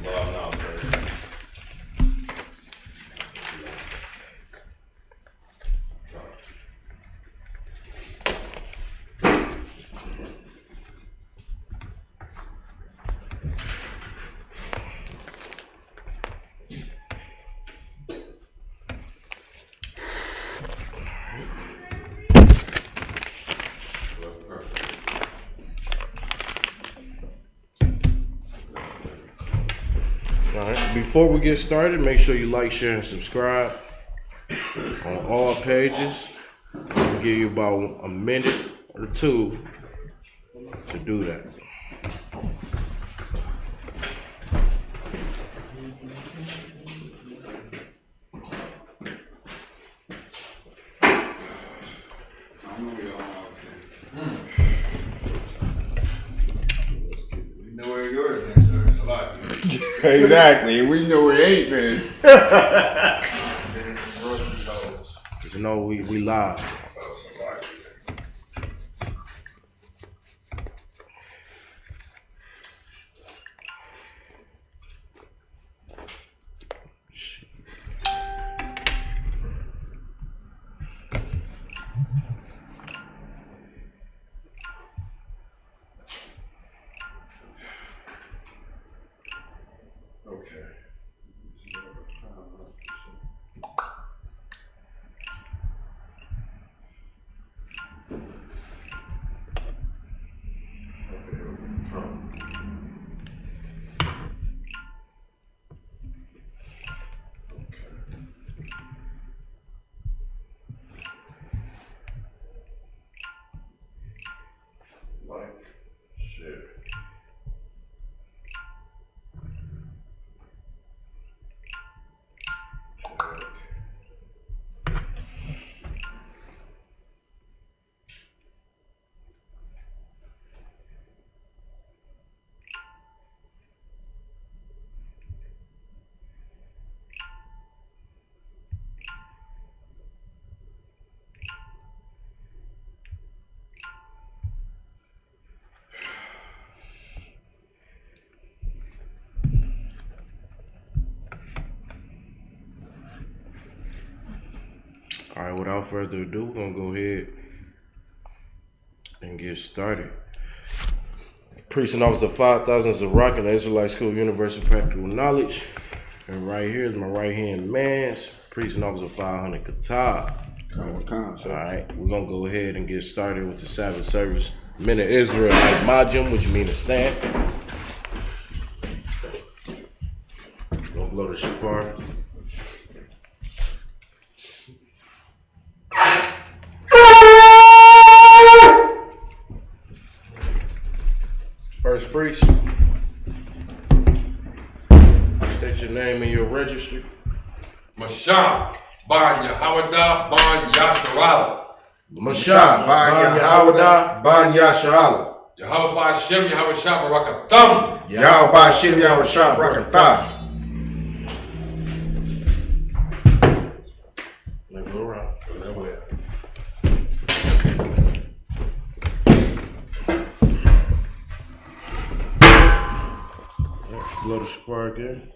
Well, no, Alright, before we get started, make sure you like, share, and subscribe on all pages. We'll give you about a minute or two to do that. Exactly, we know it ain't, man. Cause you know we live. Alright, without further ado, we're gonna go ahead and get started. Priest and Officer 5000 is a rock in the Israelite School of Universal Practical Knowledge. And right here is my right hand man's Priest and Officer 500 Qatar. Alright, we're gonna go ahead and get started with the Sabbath service. Men of Israel, like Majim, which means to stand. Gonna blow the shofar. First priest, state your name and your registry. Mashah, Ban Yahawada, Ban Yasharala. Mashah, Ban Yahawada, Ban Yasharala. Yahweh Ba'ashem, Yahweh Shah Barakatam. Yahweh Ba'ashem, Yahweh Shah Barakatam. Let's go around. That way. Blow the shofar again.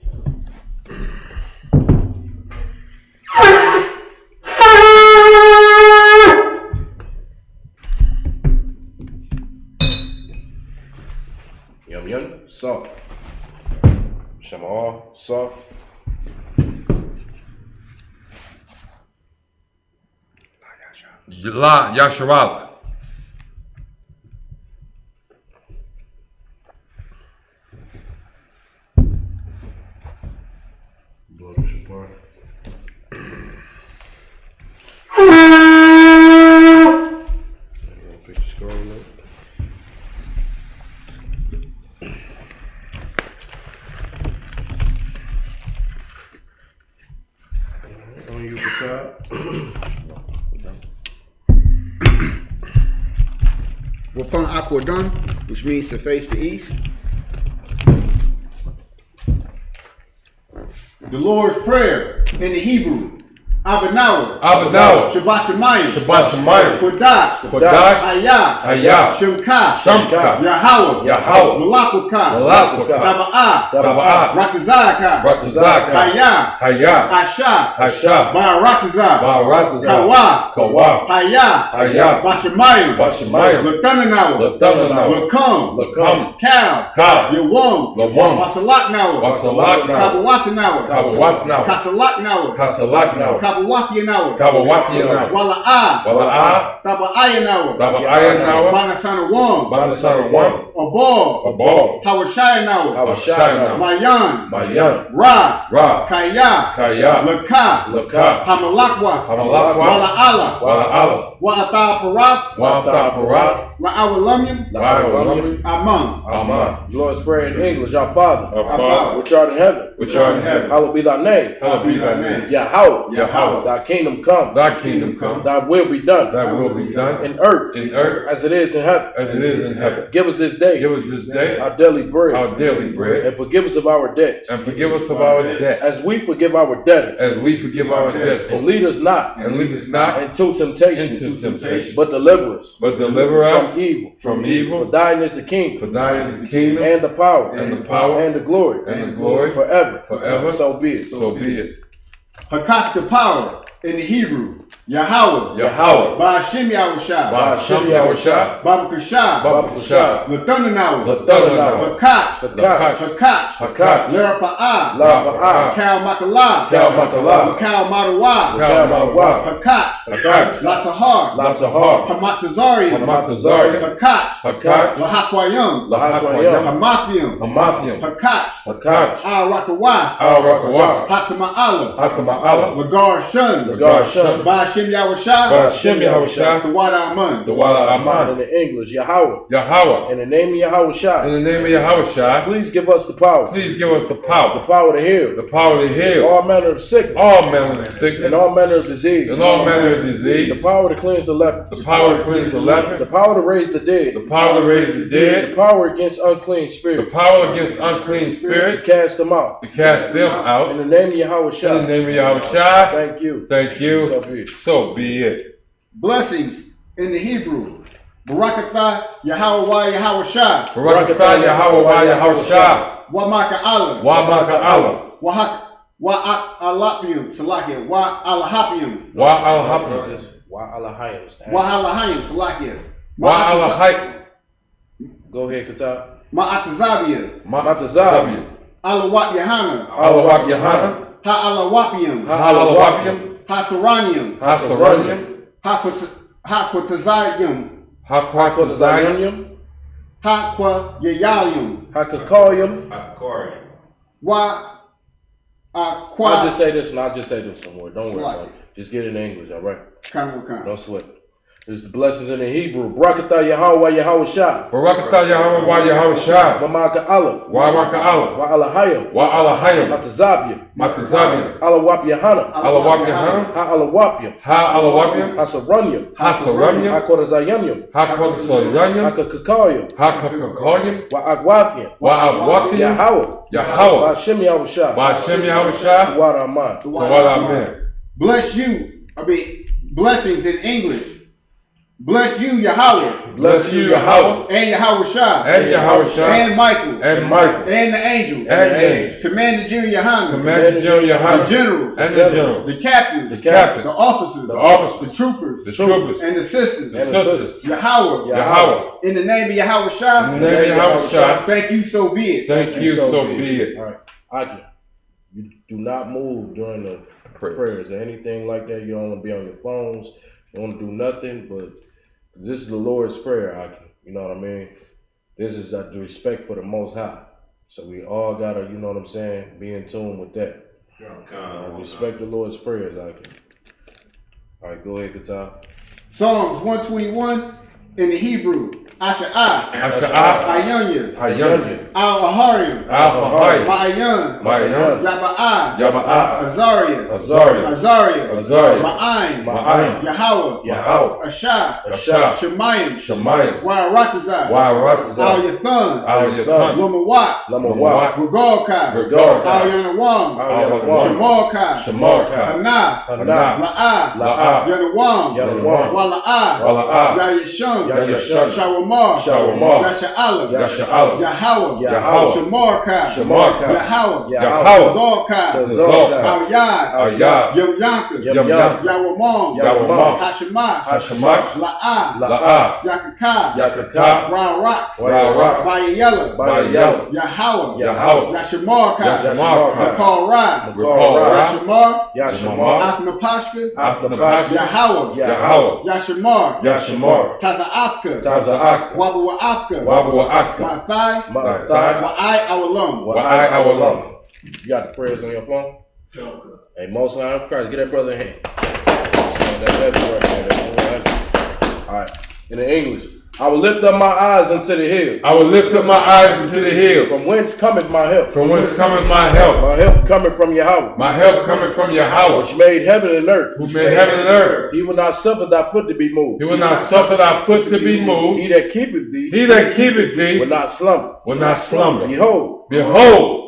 Yum yum, saw. Shema, saw. La Yasharala. Blow the shofar. Pick the scroll up. On you, Qatar. Wapun Aquadun, which means to face the east. The Lord's Prayer in the Hebrew. Abanawa. Abanawa. Shabbat Shemayim. Shabbat Shemayim. Kodash. Kodash. Hayah. Hayah. Shemka. Shemka. Yahweh. Yahweh. Malakwaka. Malakwaka. Taba'ah. Taba'ah. Ratazaka. Ratazaka. Hayah. Hayah. Asha. Asha. Barakazah. Barakazah. Kawa. Kawa. Hayah. Hayah. Bashemayim. Bashemayim. Latananawa. Latananawa. Lakam. Lakam. Cow. Cow. Yawam. Lawam. Wasalatnawa. Wasalatnawa. Kabawatanawa. Kabawatnawa. Kasalatnawa. Kasalatnawa. Kabawathianawa. Kabawathianawa. Wala'ah. Wala'ah. Taba'ayanawa. Taba'ayanawa. Banasanawam. Banasanawam. Abal. Abal. Hawashayanawa. Hawashayanawa. Mayan. Mayan. Ra. Ra. Kaya. Kaya. Laka. Laka. Hamalakwa. Hamalakwa. Wala'ala. Wala'ala. Wa'ata Parath. Wa'ata Parath. La'awalamim. La'awalamim. Amon. Amen. Lord's Prayer in English. Our Father, Our Father, which art in heaven, which art in heaven, hallowed be thy name. hallowed be thy name. Yahweh, Yahweh. thy kingdom come. Thy kingdom come. Thy will be done Thy will be done in earth in earth as it is in heaven. as it is in heaven. Give us this day Give us this day our daily bread, our daily bread, and forgive us of our debts, and forgive us of our debts, as we forgive our debtors. as we forgive our debtors. And lead us not And lead us not into temptation, into temptation, but deliver us but deliver us from evil. from For evil. thine is the kingdom, For thine is the kingdom and the power, and the power and the glory, and the glory forever. forever. So be it. So be it. Hakash the power in the Hebrew. Yahweh. Yahweh. Ba'ashem Yahushua. Ba'ashem Yahushua. Babakashah. Babakashah. Latananawa. Latananawa. Hakach. Hakach. Hakach. Hakach. Lerapa'ah. La'ba'ah. Kal Makalah. Kal Makalah. Kal Marawa. Kal Marawa. Hakach. Hakach. Latahar. Latahar. Hamatazarian. Hamatazarian. Hakach. Hakach. Lahakwayam. Lahakwayam. Hamathiam. Hamathiam. Hakach. Hakach. Al-Rakawa. Al-Rakawa. Hatama'ala. Hakama'ala. Lagar Shun. Lagar Shun. Ba'ashem Yahushua. Ba'ashem Yahushua. The Wada Aman. The Wala In Aman. the English, Yahweh. Yahweh. In the name of Yahweh In the name of Yahushua, please give us the power, please give us the the power, power to heal the power to heal all manner of sickness all manner of and sickness all manner of disease, and all manner of the disease, power to cleanse the leper, the power to cleanse the the leper, power to raise the dead, the power to raise the the dead, power against unclean the spirits, power against unclean to spirits, cast them out. to cast them In out. the name of In the Yahweh, name of Yahushua, thank you. thank you. So be it. So be it. Blessings in the Hebrew. Barakatah Yahweh Yahushua. Barakatah Yahweh Yahushua. Wa Maka'ala. Wa Maka'ala. Wa Alapium. Salakia. Wa Alahapium. Wa Al-Hapim. Why Allahayim? Wa Alahayim. Salakia. Wa Al-Hayim. Go ahead, Katab. Ma'atazabia. Matazabi. Alawat Yahana. Alawak Yahana. Ha'alawapium. Halawapium. Ha'saranium. Hasaranium. Ha'kwatazayim. Hakwatazayim. Ha'kwayayalium. Hakakalium. Wa I'll just say this and I'll just say this somewhere. Don't worry Slide. about it. Just get it in English, all right? Kind. Don't sweat it. This is the blessings in the Hebrew. Barakatah Yahweh Yahushua. Barakatah Yahweh Yahushua. Wa Maka'ala. Wa Maka'ala. Wa Alahayim. Wa Al-Hayim. Matazabi. Matazabim. Alawap Yahana. Alawak Yahana. Ha'alawapim. Ha-Alawapium. Hasaranyim. Hasaranium. Hakorazayanyim. Hakwatazayim. Hakakakalium. Hakakakoyim. Wa Agwathium. Wa Al-Wapium. Yahweh. Yahweh. Ba'ashem Yahushua. Ba'ashem Yahushua. Wa Rahman. The Wala Amen. Bless you. Blessings in English. Bless you, Yahweh. Bless you, Yahweh. And Yahushua. And Yahushua. And Michael. And Michael. And the angels. And the angels. Commander General Yohanan. Commander General The Yohanan. generals. And the generals. The captains. The captains. The officers. The officers. The troopers. The troopers. And the sisters. The sisters. Yahweh. Yahweh. In the name of Yahushua. In the name of Yahushua. Thank you, so be it. Thank you, so be it. All right. Aki, you do not move during the prayers or anything like that. You don't want to be on your phones. You don't want to do nothing, but this is the Lord's Prayer, Aki. You know what I mean? This is the respect for the Most High. So we all got to, you know what I'm saying, be in tune with that. Respect the Lord's prayers, Aki. All right, go ahead, Katab. Psalms 121 in the Hebrew. Asha'ah. Asha'ah. Ayunya. Ayunya. Al-Aharim, Al-Ahai, Ma'ayan, Ma'ayan, Yaba'a, Yaba'a, Azariah, Azariah, Azariah, Azariah, Ma'ayin, Ma'ayin, Yahweh, Yahweh, Ashah, Ashah, Shemayim, Shemayim, Wa'aratazah, Wa'aratazah, Al-Yathan, Al-Yathan, Lumawat, Lamawat, Regalkai, Regalkai, Al-Yanawam, Al-Yanawam, Shemarkai, Shemarkai, Hana, Hana, La'ah, La'ah, Yanawam, Yanawam, Wala'ah, Wala'ah, Yayashun, Yayashun, Shawamar, Shawamar, Yasha'ala, Yasha'ala, Yahweh, Yahweh, Shemarkai, Shemarkai, Yahweh, Yahweh, Zorkai, Zazorkai, Al-Yad, Al-Yad, Yom Yanka, Yam, Yawamam, Yawamam, Hashemash, Hashemash, La'ah, La'ah, Yakaka, Yakaka, Ra-Rak, Ra-Rak, Bayayela, Bayayela, Yahweh, Yahweh, Yashamarkai, Yashamarkai, Makal Ra, Recall Ra, Yashamar, Yashamar, Athnapashka, Athnapashka, Yahweh, Yahweh, Yashamar, Yashamar, Taza'afka, Taza'afka, Wabawa'afka, Wabawa'afka, Ma'athai, Ma'athai, Wa'ai Awalam. Wa'ai Awalam. You got the prayers on your phone? Hey, Most High Christ, get that brother a hand. That's heavy right there. That's 100. All right. In the English, I will lift up my eyes unto the hills. I will lift up my eyes into the hills. From whence cometh my help? From whence cometh my help? My help cometh from Yahweh, My help cometh from Yahweh, which made heaven and earth. who made heaven and earth. He will not suffer thy foot to be moved. He will not suffer thy foot to be moved. He that keepeth thee He that keepeth thee will not slumber. will not slumber. Behold, Behold,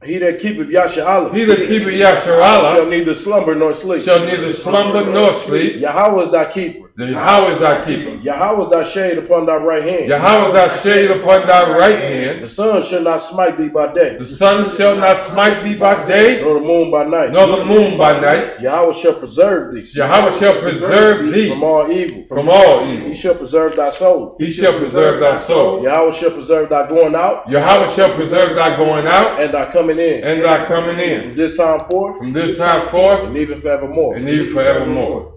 he that keepeth Yasha'Allah he that keepeth shall Yasharallah neither slumber nor sleep. shall neither slumber nor sleep. Yahweh is thy keeper. Yahweh is thy keeper. Yahweh is thy shade upon thy right hand. Yahweh is thy shade upon thy right hand. The sun shall not smite thee by day, The sun shall not smite thee by day, nor the moon by night. nor the moon by night. Yahweh shall preserve thee Yahweh shall preserve thee from all evil. from all He evil. shall preserve thy soul. He shall preserve thy soul. Yahweh shall preserve thy going out Yahweh shall preserve thy going out and thy coming in. and thy coming From in, this time forth from this time forth and even forevermore. and even forevermore.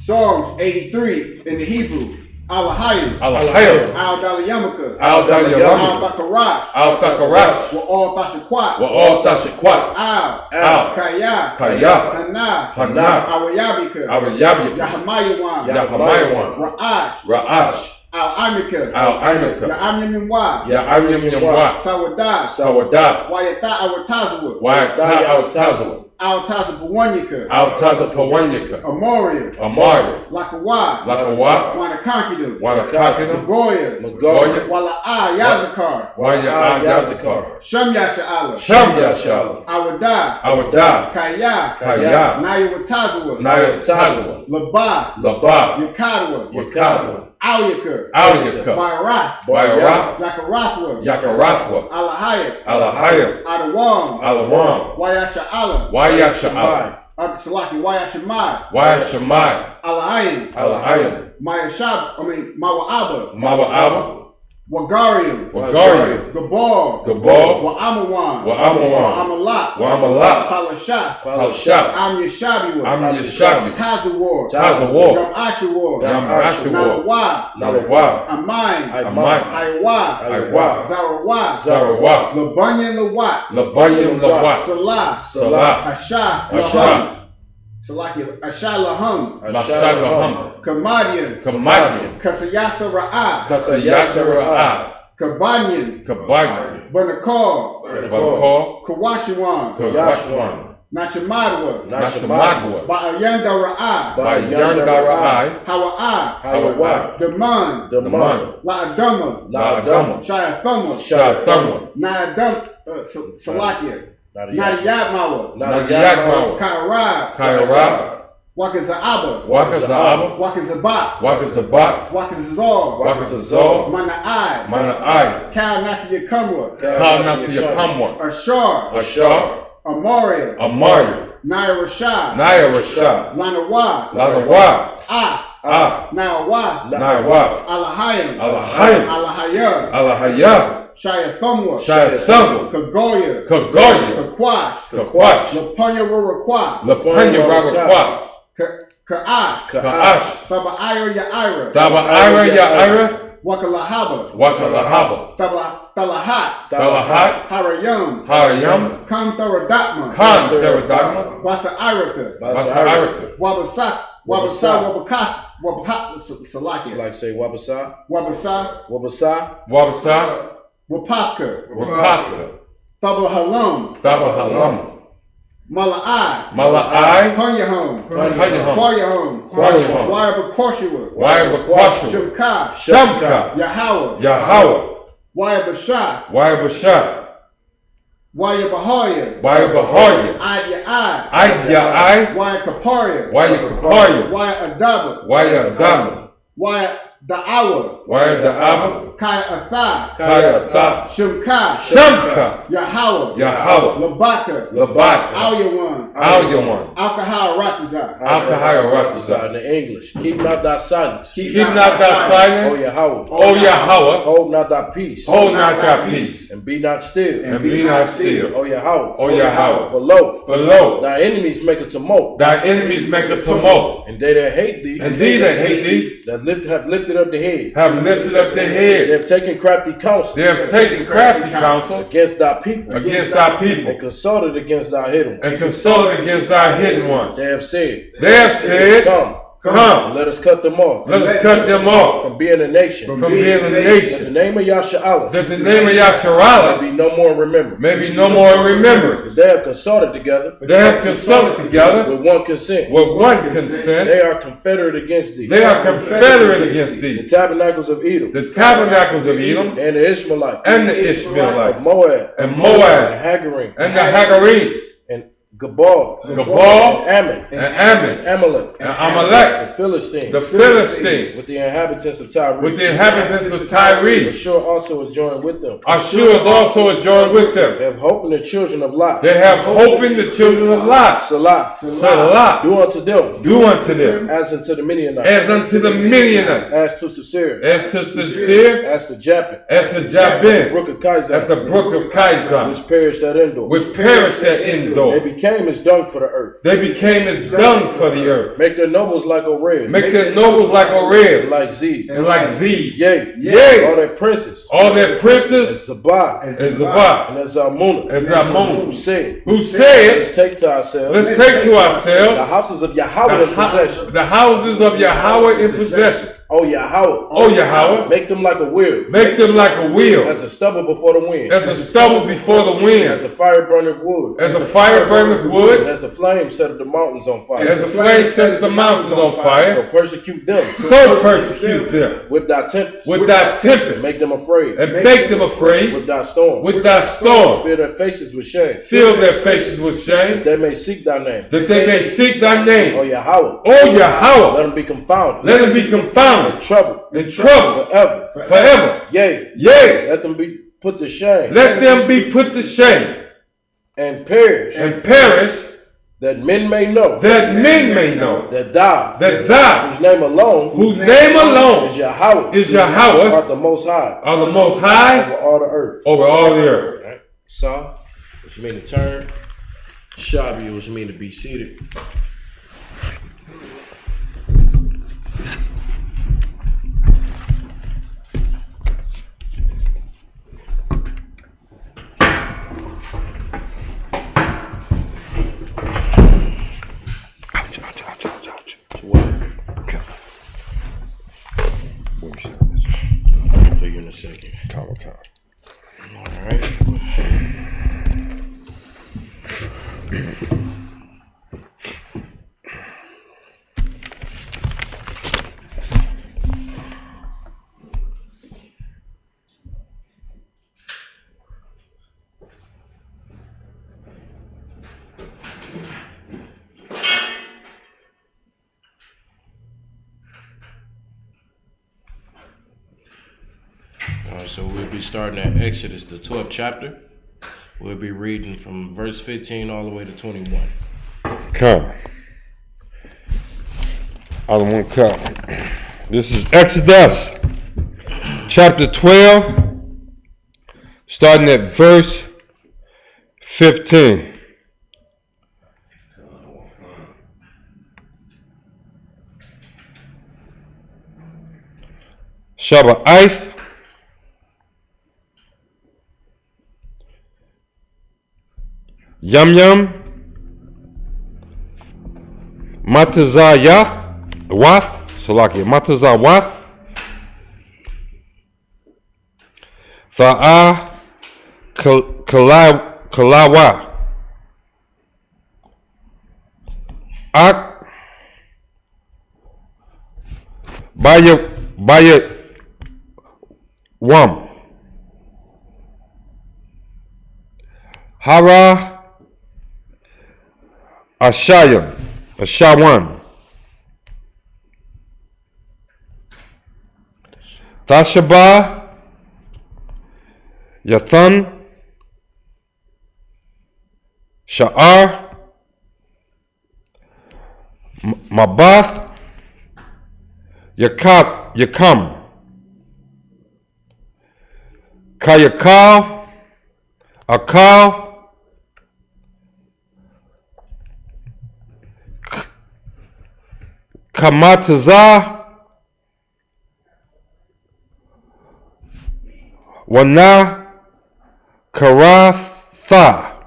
Psalms 83 in the Hebrew. Al-Ahayim, Al-Hayr, Al-Dalayamaka, Al-Dalayamaka, Al-Bakarash, Al-Takarash, Wa'al-Tashakwat, Wa'al-Tashakwat, Al, Kaya, Kaya, Hana, Hana, Awayabika, Awayabika, Yahamayawan, Yahamayawan, Ra'ash, Ra'ash, Al-Amika, Al-Amika, Ya'amyamwa, Ya'amyamwa, Sawadah, Sawadah, Wayata Awatazawa, Wa'ata Al-Tazawa, Al-Tazapawanyaka, Al-Tazapawanyaka, Amoria, Amari, Lakawa, Lakawa, Wanakankidu, Wanakakina, Goya, Goya, Wala'ah Yazakar, Wa'ya Yazakar, Shem Yasha'ala, Shem Yashala, Awadah, Awadah, Kaya, Kaya, Nayawatazawa, Naya Tazawa, Labah, Labah, Yakadwa, Yakadwa, Alyaka, Al-Yaka, Bayarath, Bayarath, Yakarathwa, Yakarathwa, Alahayat, Alahayr, Adawam, Alawam, Wayasha'ala, Wayasha'al, Salaki, Wayashamai, Wayashamai, Alahayim, Alahayim, Mawa'aba, Mawa'aba, Wagarium, Wagarium, Gabal, Gabal, Wa'amawan, Wa'amawan, Wa'amalat, Wa'amalat, Palashah, Palashah, Am Yeshabiwa, Am Yeshabi, Tazawar, Tazawar, Yom Ashawar, Yam Ashawar, Nalawa, Nalawa, Amai, Amai, Aiwa, Aiwa, Zarawa, Zarawa, Labanyan Lawat, Labayim Lawat, Salah, Salah, Asha, Asha, Salaki, Asha Lahum, Mashadaham, Kamadian, Kamadian, Kasayasa Ra'ah, Kasayasara'ah, Kabanyan, Kabagyan, Banakar, Bakor, Kawashiwan, Kawashwan, Nashamadwa, Nashamagwa, Ba'ayanda Ra'ah, Bayandara'ai, Hawa'ah, Hayawa, Daman, Daman, La'adama, La'adama, Shayathama, Shathama, Na'adam, Salakia, Nadiyadmawa, Nadiyakmawa, Kairab, Kairab, Wakaza'aba, Wakaza'aba, Wakazabat, Wakazabat, Wakazazor, Wakazazor, Mana'ai, Mana'ai, Kal Nasiyakamwa, Kal Nasiyakamwa, Ashar, Ashar, Amaria, Amari, Naira Rashad, Naya Rashad, Lanawa, Lanawa, Af, Nawa, Nawa, Alahayim, Alahayim, Alahayah, Alahayah, Shayathumwa, Shayathumwa, Kagoya, Kagoya, Kakwash, Kakwash, Lapanya Rurakwa, Lapanya Rarakwa, Ka'ash, Ka'ash, Taba'ira Ya'ira, Daba'ira Ya'ira, Wakalahaba, Wakalahaba, Talahat, Talahat, Harayam, Harayam, Kantaradatma, Khan Teradagma, Basa Irika, Basarika, Wabasa, Wabaka, It's Salakia, like say Wabasa, Wabasa, Wabasa, Wabasa, Wapaka, Rapaka, Thabahalum, Thabahalam, Mala'ai, Mala'ai, Punyahum, Punyahum, Qualyahum, Qualyahum, Wayabakoshua, Wayabakwashu, Shemka, Shamka, Yahweh, Yahweh, Wayabashah, Wayabashah, Wayabahoya, Wayabahoya, Adyai, Adyai, Wayakaparia, Wayakaparia, Wayadaba, Wayadama, Wayadaawa, Wayada'aba, Kaya Athai, Kayatha, Shemka, Shamka, Yahweh, Yahweh, Labaka, Labaka, Alyawan, Alyawan, Alkahal Ratazai, Alkahaya Ratazai. In the English. Keep not thy silence. Keep not thy O silence, Yahweh. O Yahweh, Hold not thy peace. hold not thy peace, And be not still. and be not still, O Yahweh. O Yahweh. For lo, For lo, thy enemies make a tumult. thy enemies make a tumult, And they that hate thee, and they that hate thee have lifted up the head. have lifted up their They head. have taken crafty counsel They have taken crafty counsel against thy people. against thy people, And consulted against thy hidden ones. and consulted against thy hidden ones. They have said, They have said, Come, Come, let us cut them off let us cut them off from being a nation. from being a That the nation, name of Yasha'Allah that the name of may Yasharallah be no more remembered. may be no more remembrance. They have consulted together They have consulted together with one consent. with one consent. They are confederate against thee. They are confederate against The thee. tabernacles of Edom The tabernacles of Edom and the Ishmaelites and the of Ishmaelites Moab and and Moab Hagarim and the Hagarenes and Gabal Gabal and Ammon and Ammon Amalek and Amalek, the Philistines the Philistines, with the inhabitants of Tyre. with the inhabitants of Tyre. Ashur also is joined with them. Ashur is also adjoined with They them. have hope in the children of Lot. They have hope in the children of Lot. Salah. Salah, Do unto them do unto them as unto the Midianites, as unto the Midianites, as to Sisera, as to Sisir, as to Japheth, as to the Jabin, brook of at Kaiser, the brook of Kaiser, which perished at Endor. which perished at They Endor. became as dung for the earth. They became as dung for the earth. Make their nobles like Oreb, Make their nobles like and Oreb like Zeb, and like Zeb. yea, Yea, all their princes, all their and princes Zabah, and Zabah and Zalmunna, and who Zamun, said, who said, let's take to ourselves let's take to the ourselves houses of Yahweh in possession. the houses of Yahweh in possession. O Yahweh, O Yahweh, make them like a wheel, make them like a wheel, as a stubble before the wind, as the stubble before the as wind, the fire burneth wood, as the fire burneth and wood, as the flame setteth the mountains on as fire. the flame sets the mountains on So fire. persecute them So persecute them with thy tempest, with thy tempest, make them afraid and make them afraid with thy storm, with thy storm. fill their faces with shame, Fill their faces with shame, that they may seek thy name. that they may seek thy O name. Yahweh, O Yahweh, let them be confounded, let them be confounded, troubled in trouble forever. forever. Yea, Yea, let them be put to shame let them be put to shame and perish, and perish, that men may know that men may know that thou, that thou, whose name alone whose name alone is Yahweh, is Yahweh, art the most high are the most high over all the earth. over all the earth. Right? Saw, which mean to turn. Shabi, which mean to be seated. I'll figure in a second. All right. So we'll be starting at Exodus, the 12th chapter. We'll be reading from verse 15 all the way to 21. Come. I don't want to come. This is Exodus, chapter 12, starting at verse 15. Shabbat, Yum Yum, Matazayath, Wath, Salakia, Matazawath, Tha'a Kalawa. Ak Baya Wam. Hara Ashawan. Thashaba Yathan Sha'ar Mabath Yakam Kayakal Akal Kamataza Wana Karatha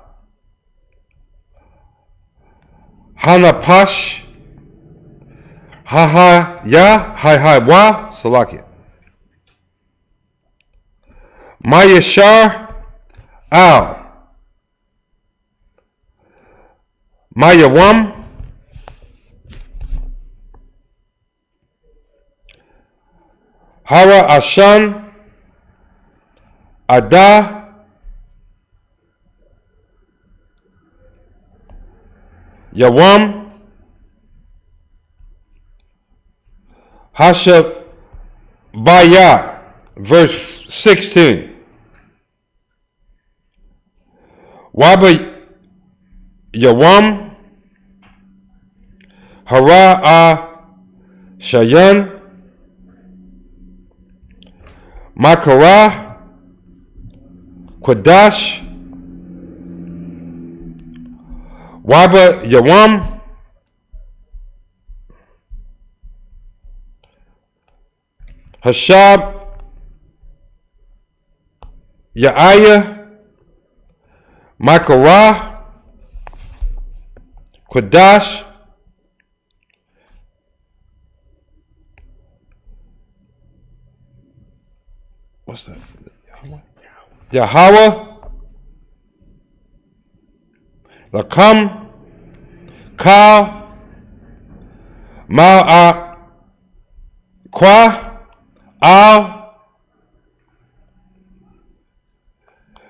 Hanapash Wa Salakia Mayashar Al Mayawam Hara Ashan Ada Yawam Hashabaya, verse 16. Waba Yawam Hara Shayan Makara Quadash Waba Yawam Hashab Yaaya Makara Quadash what's that? Yahweh Lakam Ka Ma'a Kwa Al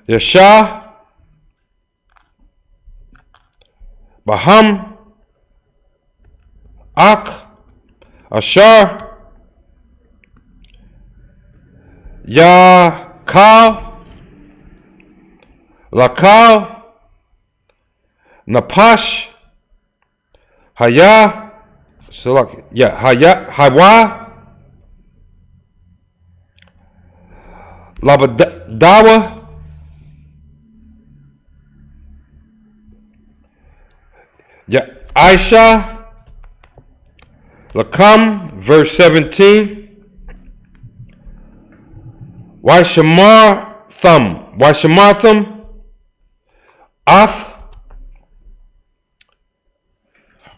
Yasha Baham Ak Ashar Yakal Lakal Napash Haya Hawa Labadawa Aisha Lakam, verse 17. Washamartham Ath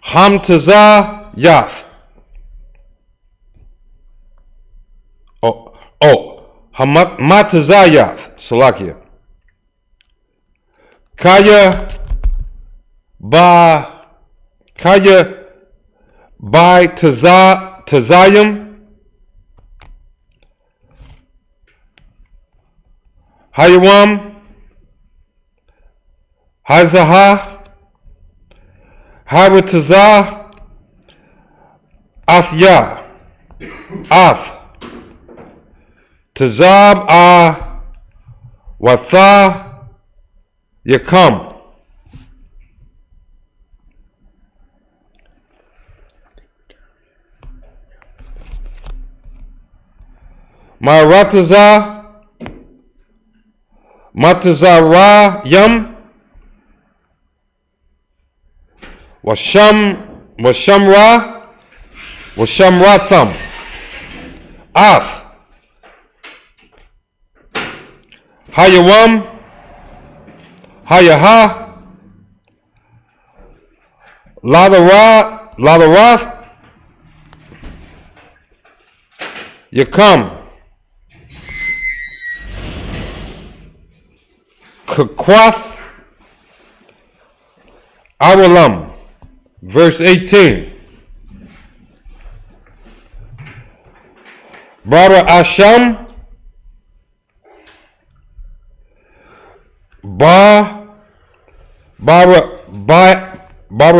Hamtazah Yath. Hamatazah Yath. Salakia. Kaya by Tazayim Hayawam Hazaha Haratazah Athya Ath Tazab Watha Yakam. Matazara Yam Washamratham Ath Hayawam Hayaha Ladarath Kakwath Awalam. Verse 18. Bara Asham Bara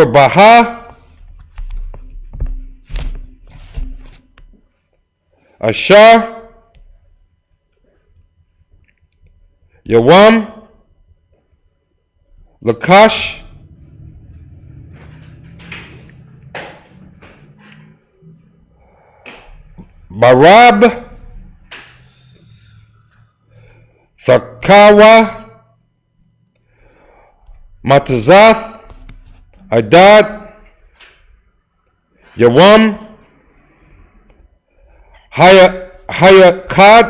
Baha Ashar Yawam Lakash Barab Thakawa Matazath Adad Yawam Hayakad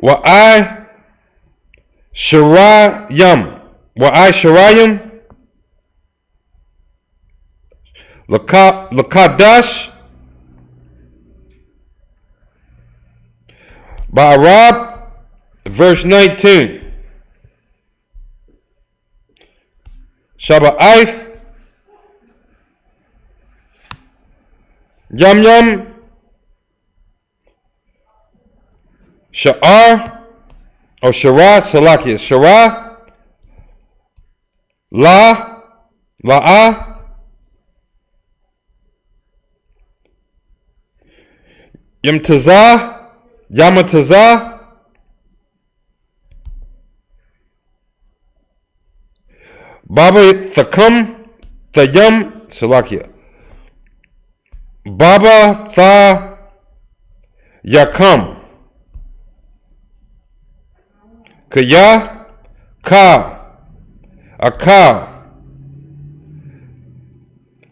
Wa'ai Shirayim Lakadash Ba'arab. Verse 19. Shaba'aith Yam Yam Sha'ar or Shara Salakia Shara La'ah Yamatazah Baba Thakam Thayam Salakia Baba Tha Yakam Kaya Ka Aka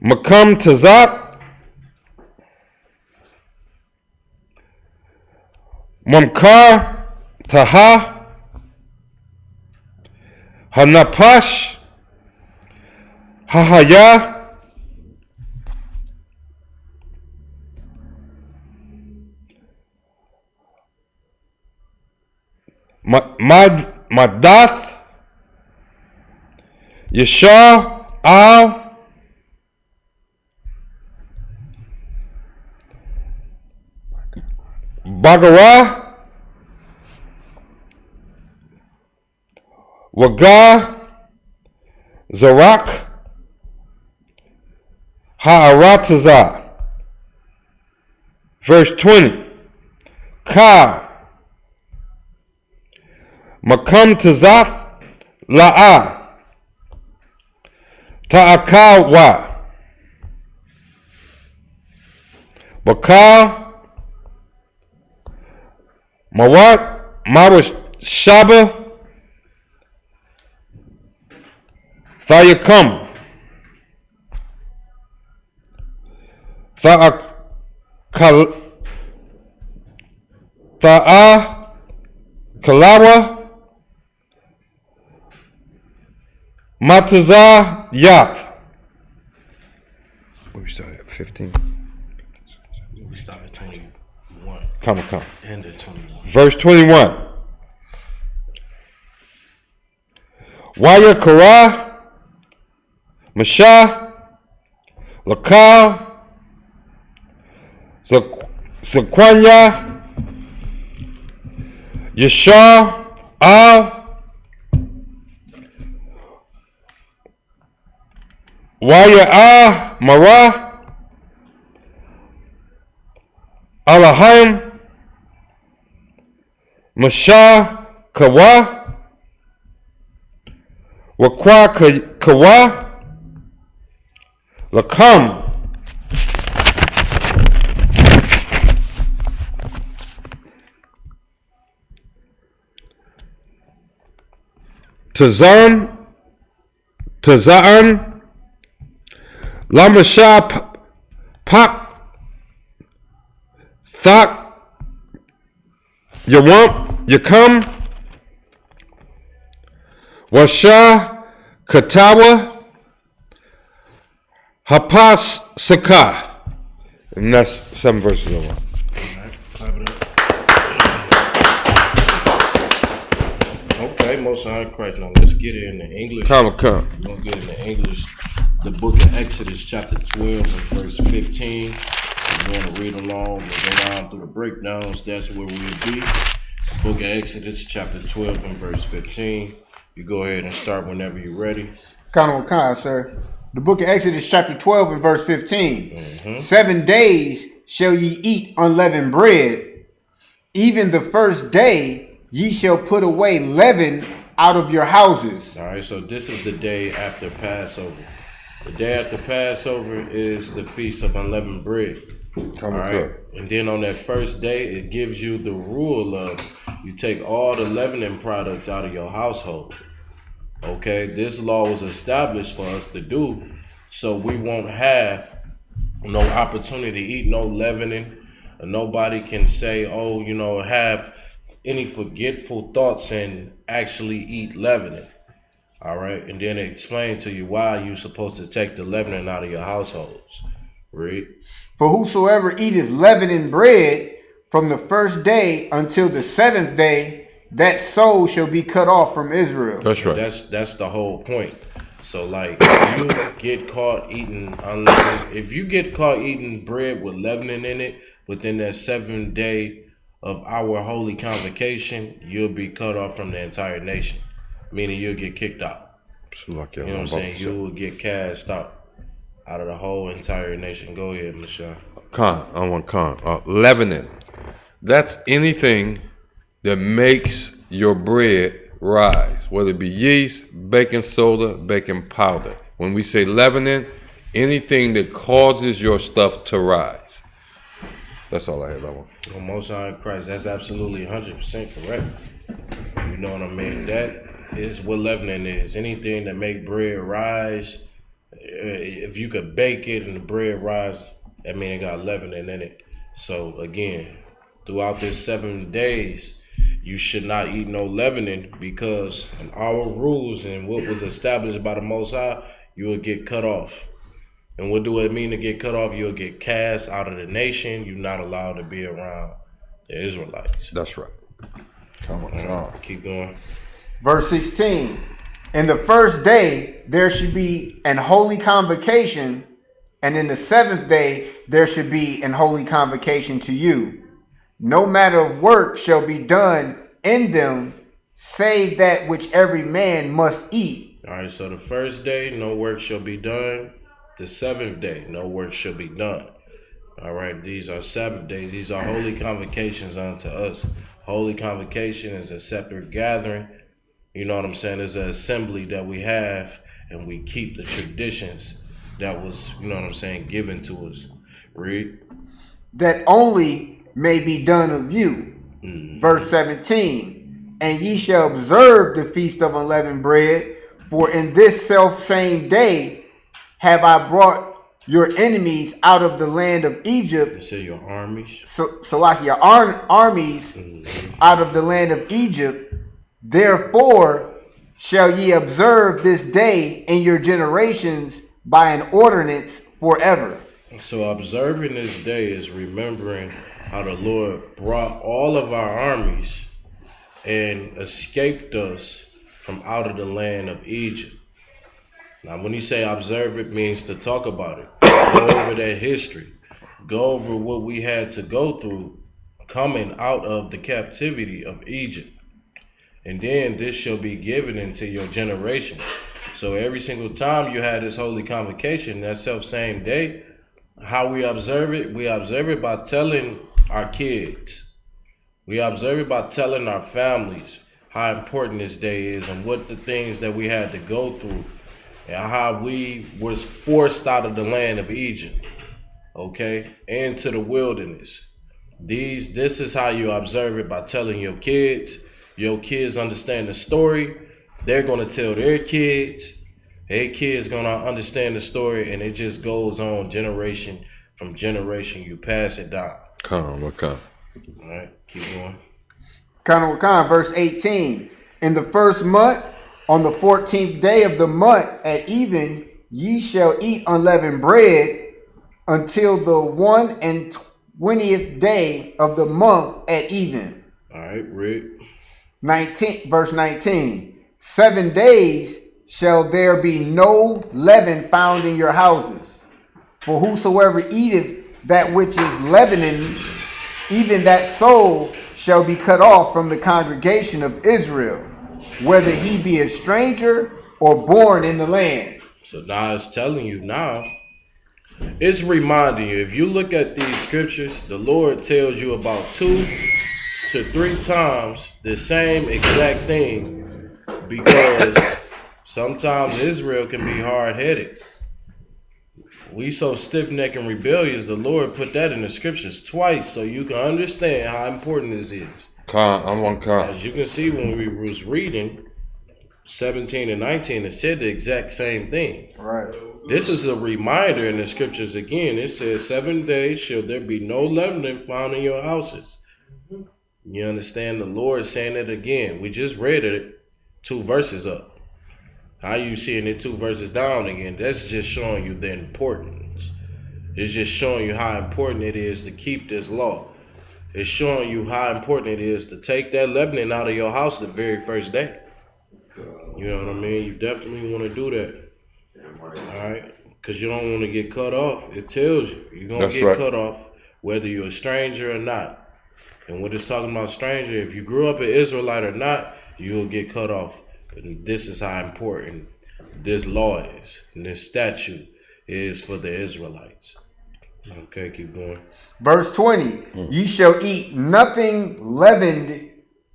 Makam Tazak Mamkar Taha Hanapash Hahaya Madath Yeshar Al Bagara Waga Zarak Ha'arataza. Verse 20. Ka Makam Tazath La'ah Ta'akawa Bakal Mawat Mawash Shaba Thayakam Ta'a Kalawa Mataza Yath. Where we started at 15. We started at 21. Come. End at 21. Verse 21. Waya Kara Masha Lakal Zaquanya Yashar Al Waya Mara Alahim Masha Kawa Wakwa Kawa Lakam Tazan Lamasha Pak Thak Yakam Washa Katawa Hapas Saka. And that's 7 verses of one. All right, clap it up. Okay, most high Christ. Now let's get it in the English. Come. We're gonna get in the English. The book of Exodus, chapter 12, and verse 15. We're gonna read along and go down through the breakdowns. That's where we'll be. The book of Exodus, chapter 12, and verse 15. You go ahead and start whenever you're ready. Khan, sir. The book of Exodus, chapter 12, and verse 15. Mm-hmm. 7 days shall ye eat unleavened bread. Even the first day ye shall put away leaven out of your houses. All right, so this is the day after Passover. The day after Passover is the Feast of Unleavened Bread. All right, and then on that first day, it gives you the rule of you take all the leavening products out of your household. Okay, this law was established for us to do so we won't have no opportunity to eat no leavening. Nobody can say, oh, have any forgetful thoughts and actually eat leavening. All right, and then explain to you why you're supposed to take the leavening out of your households. Read. For whosoever eateth leavened bread from the first day until the 7th day, that soul shall be cut off from Israel. That's right. That's the whole point. So like, if you get caught eating unleavened, if you get caught eating bread with leavening in it within that 7th day of our holy convocation, you'll be cut off from the entire nation, meaning you'll get kicked out. You know what I'm saying? You will get cast out of the whole entire nation. Go ahead, Michelle. Leavening. That's anything that makes your bread rise, whether it be yeast, baking soda, baking powder. When we say leavening, anything that causes your stuff to rise. That's all I had. Well, Most High Christ, that's absolutely 100% correct. You know what I mean? That is what leavening is. Anything that make bread rise. If you could bake it and the bread rise, that mean it got leavening in it. So again, throughout this 7 days, you should not eat no leavening, because in our rules and what was established by the Most High, you will get cut off. And what do it mean to get cut off? You'll get cast out of the nation. You're not allowed to be around the Israelites. That's right. Keep going. Verse 16. In the first day there should be an holy convocation, and in the 7th day there should be an holy convocation to you. No matter of work shall be done in them, save that which every man must eat. All right, so the first day, no work shall be done. The 7th day, no work shall be done. All right, these are Sabbath days. These are holy convocations unto us. Holy convocation is a separate gathering. You know what I'm saying? It's an assembly that we have, and we keep the traditions that was, given to us. Read. That only may be done of you. Verse 17. And ye shall observe the feast of unleavened bread, for in this self same day have I brought your enemies out of the land of Egypt. You say your armies. So like your armies out of the land of Egypt. Therefore shall ye observe this day in your generations by an ordinance forever. So observing this day is remembering how the Lord brought all of our armies and escaped us from out of the land of Egypt. Now, when you say observe, it means to talk about it. Go over that history. Go over what we had to go through coming out of the captivity of Egypt. And then this shall be given into your generations. So every single time you had this holy convocation, that self same day, how we observe it by telling our kids. We observe it by telling our families how important this day is and what the things that we had to go through and how we was forced out of the land of Egypt, okay, into the wilderness. This is how you observe it, by telling your kids. Your kids understand the story. They're going to tell their kids. Their kids going to understand the story, and it just goes on generation from generation. You pass it down. Come. All right, keep going. Verse 18. In the first month, on the 14th day of the month at even, ye shall eat unleavened bread until the 21st day of the month at even. All right, Rick. verse 19. 7 days shall there be no leaven found in your houses. For whosoever eateth that which is leavening, even that soul shall be cut off from the congregation of Israel, whether he be a stranger or born in the land. So now it's telling you now. It's reminding you, if you look at these scriptures, the Lord tells you about 2 to 3 times the same exact thing, because sometimes Israel can be hard-headed. We so stiff-necked and rebellious, the Lord put that in the scriptures twice so you can understand how important this is. I'm on As you can see, when we was reading 17 and 19, it said the exact same thing. Right. This is a reminder in the scriptures again. It says, 7 days shall there be no leavening found in your houses. You understand? The Lord saying it again. We just read it 2 verses up. How you seeing it 2 verses down again? That's just showing you the importance. It's just showing you how important it is to keep this law. It's showing you how important it is to take that leavening out of your house the very first day. You know what I mean? You definitely want to do that. All right? Because you don't want to get cut off. It tells you. You're going to get cut off whether you're a stranger or not. And when it's talking about stranger, if you grew up an Israelite or not, you'll get cut off. And this is how important this law is. And this statute is for the Israelites. Okay, keep going. Verse 20. Ye shall eat nothing leavened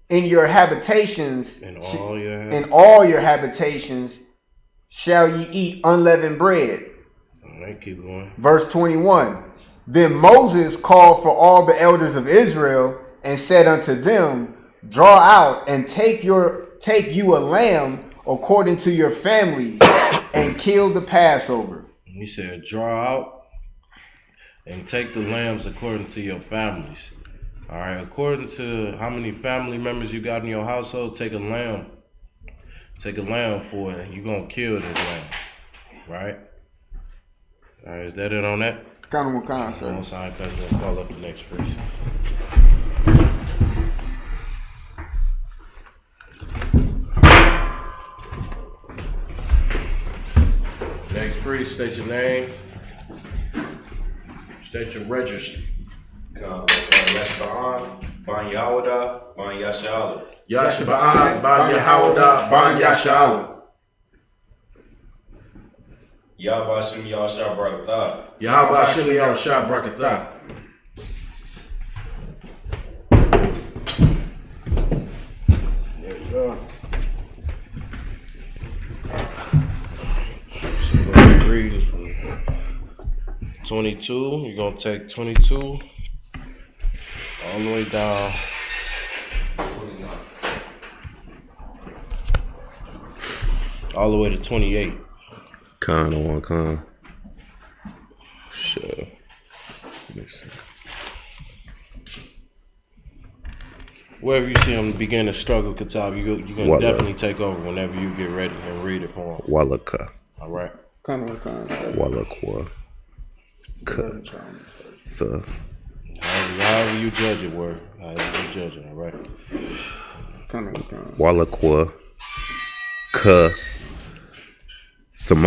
in your habitations. In all your habitations shall ye eat unleavened bread. All right, keep going. Verse 21. Then Moses called for all the elders of Israel and said unto them, draw out and take you a lamb according to your families and kill the Passover. He said, draw out and take the lambs according to your families. All right, according to how many family members you got in your household, take a lamb. Take a lamb for it. You're going to kill this lamb. Right? All right, is that it on that? Kind of what sir. One sign, because we'll call up the next person. Next priest, state your name. State your registry. Yashba'an, Ban Yahweh, Ban Yashala. Yashba'an, Ban Yahweh, Ban Yashala. Yahbashim Yahshua Barakatah. Yahweh Hashem Yahushua Barakatah. There you go. So we're going to read from 22. You're going to take 22 all the way down. All the way to 28. Con on one con. Sure. Wherever you see him begin to struggle, Katab, you're going to definitely take over whenever you get ready and read it for him. Walaka. All right. Walakwa. The. However you judge it, word. However you judge it, all right? Walakwa. Ka. Thumb.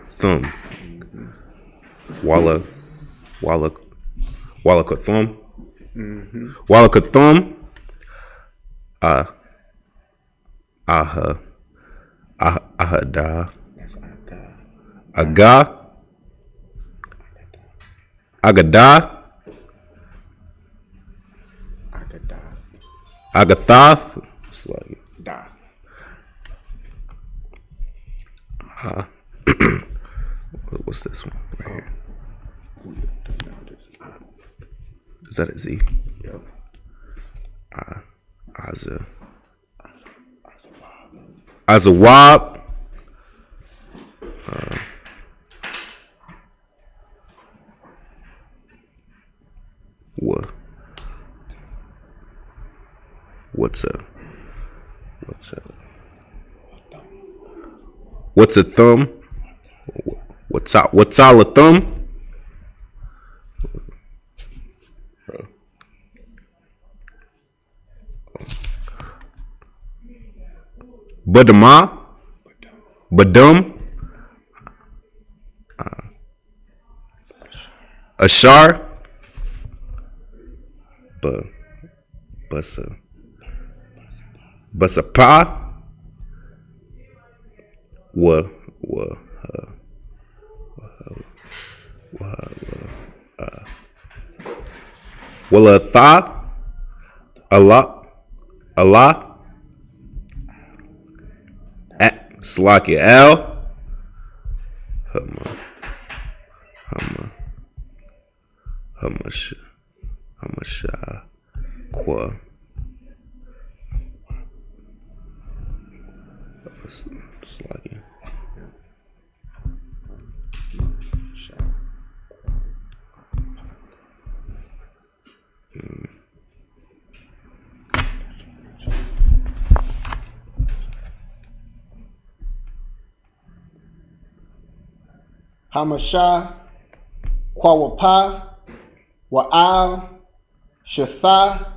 Thumb. Wallaka thumb. Wallaka thumb. Ahada. Aga. Agada. Agathoth. It's like Da. what's this one right here? Is that a Z? Yep. Azawab. What? What's a thumb? What's all a thumb? Badama, Badum, Ashar, Basapa, Wa, Walatha, Allah, Slaki Al, Hamasha, Kwa, Slaki. Hamasha, Kwawapa, Wa'al, Shatha,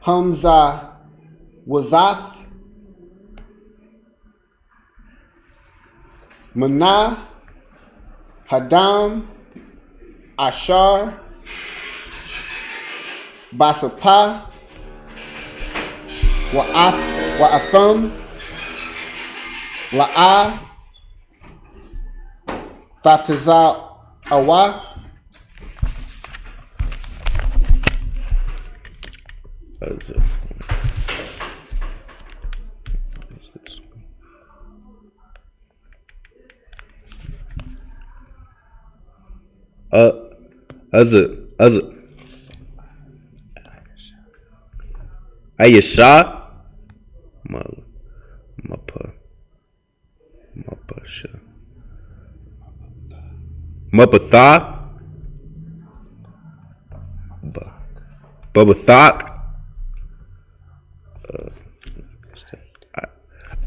Hamza, Wazath, Manah, Hadam, Ashar, Basapa, Wa'atham, La'ah, Fatazah Awa, That's it. Ayasha, Mapatha, Babathak,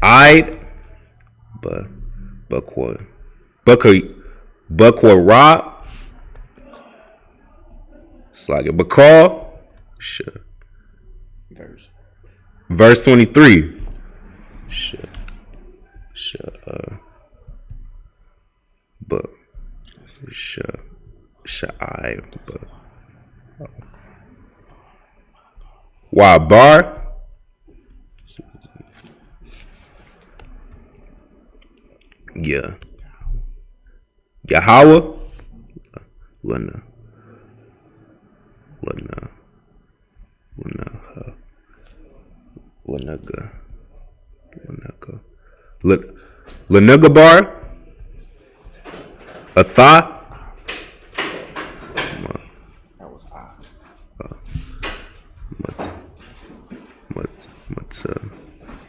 Ide, Bakwa, Slug it, Bakar, verse 23. Wabar, yeah, Yahweh, Luna, Lanagabar, Atha,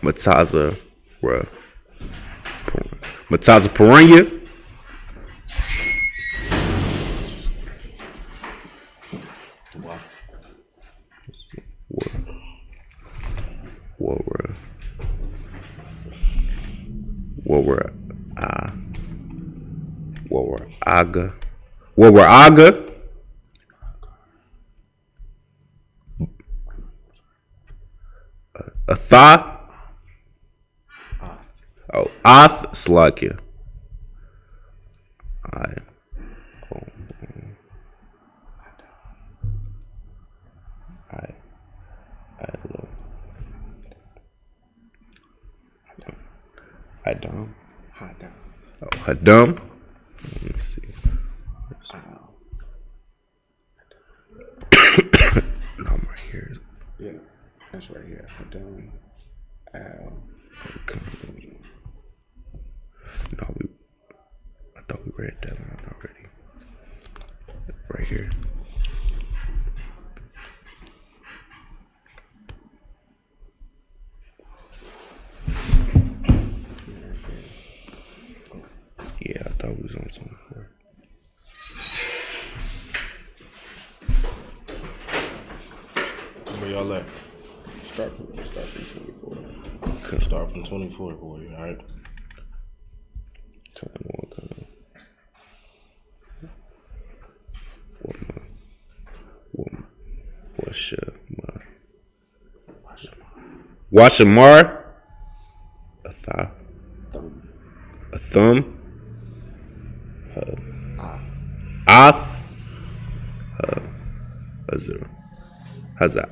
Mataza, Mataza Paranya, Aga, Atha, Ath, Slakia. Hadam. Let me see. No, I'm right here. Yeah, that's right here. Hadam, Al. No, I thought we read that one already. Right here. Yeah, I thought we was on 24. Where y'all at? Start from 24. Start from 24 for you, alright? Washamar, Thigh. Thumb. A thumb. Ah. Ath. How's that?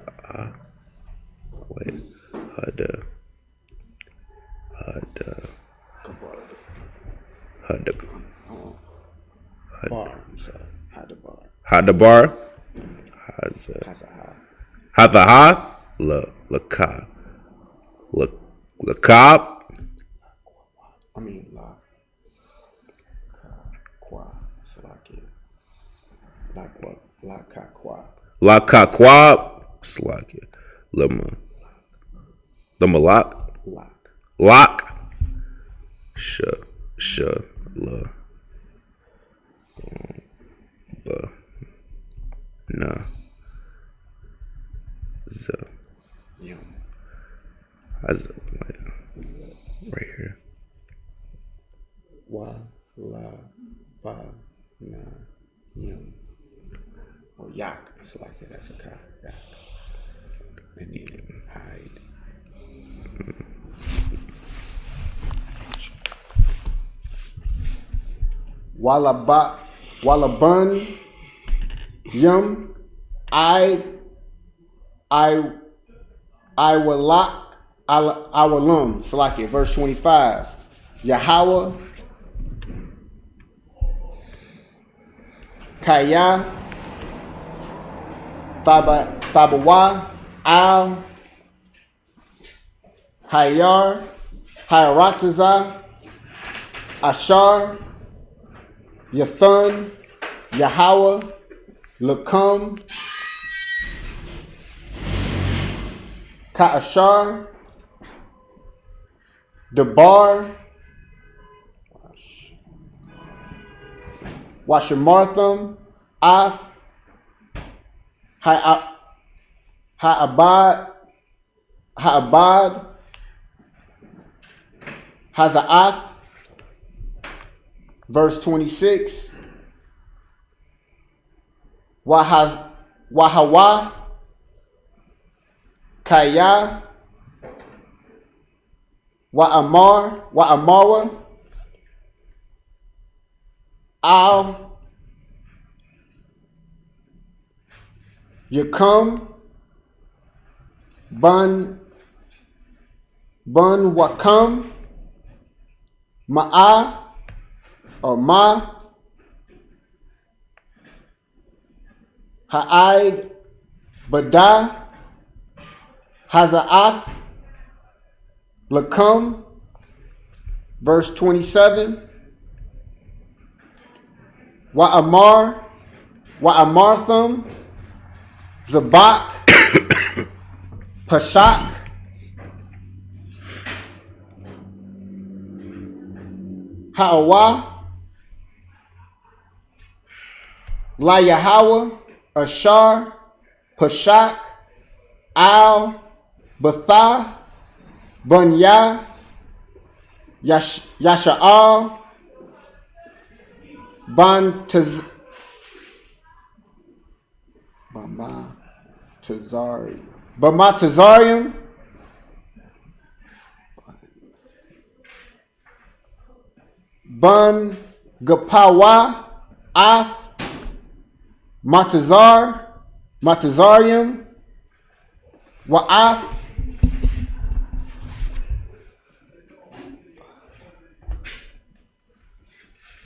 Wait. Hada. Bar. I'm sorry. Had a bar. Hadabar. Has a high. Hathaha. Laka. Lakab. I mean, la. Qua. Salakia. La qua. La ka qua. Lakakwab. Slakia. Lama. Lamalak. Lock. Lock. La. Ba. Na. Z. Yum. Right here. Wa. La. Ba. Na. Yum. Or yak. Salakia. That's a ka. Yak. And then hide. Walabun, Yum, I will lock, I will lum. Salakia, verse 25. Yahweh, Kaya, Thabawa, Al, Hayar, Hayarataza, Ashar, Yathun, Yahweh, Lakum, Ka'ashar, Debar, Washamartham, Af, Ha'abad, Haza'ath, verse 26. Wahawa, Kaya, Wa'amara, Al, Yakum, Bun Wakam, Ma'a, or Ma, Ha'id, Bada, Haza'ath, Lakum, verse 27. Wa'amartham, Zabak, Pashak, Ha'awa, La Yahweh, Ashar, Pashak, Al, Batha, Bunya, Yasha'al, Bamatazarium, Bun Gapawa, Ath, Matazarium, Wa'ath,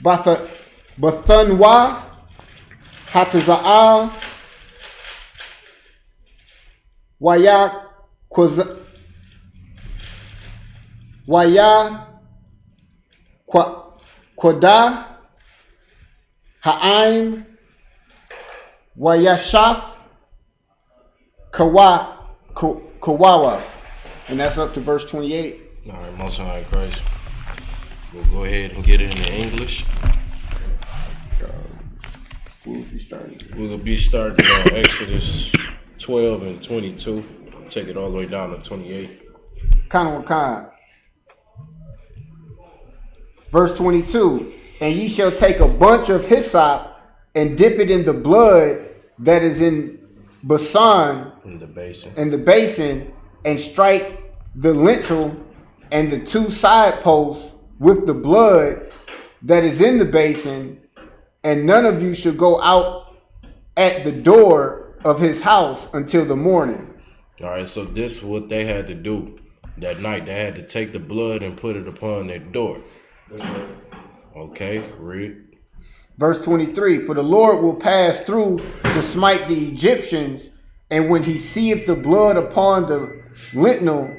Bathunwa, Hataza'al, Waya Kwada, Ha'aim, Wayashaf, Kawawa. And that's up to verse 28. All right, Most High Christ. We'll go ahead and get it into English. We'll be starting on Exodus 12 and 22. Take it all the way down to 28. Kind. Verse 22. And ye shall take a bunch of hyssop and dip it in the blood that is in Basan, In the basin. and strike the lintel and the 2 side posts with the blood that is in the basin, and none of you shall go out at the door of his house until the morning. All right, so this is what they had to do that night. They had to take the blood and put it upon their door. Okay, read. Verse 23, for the Lord will pass through to smite the Egyptians, and when he seeth the blood upon the lintel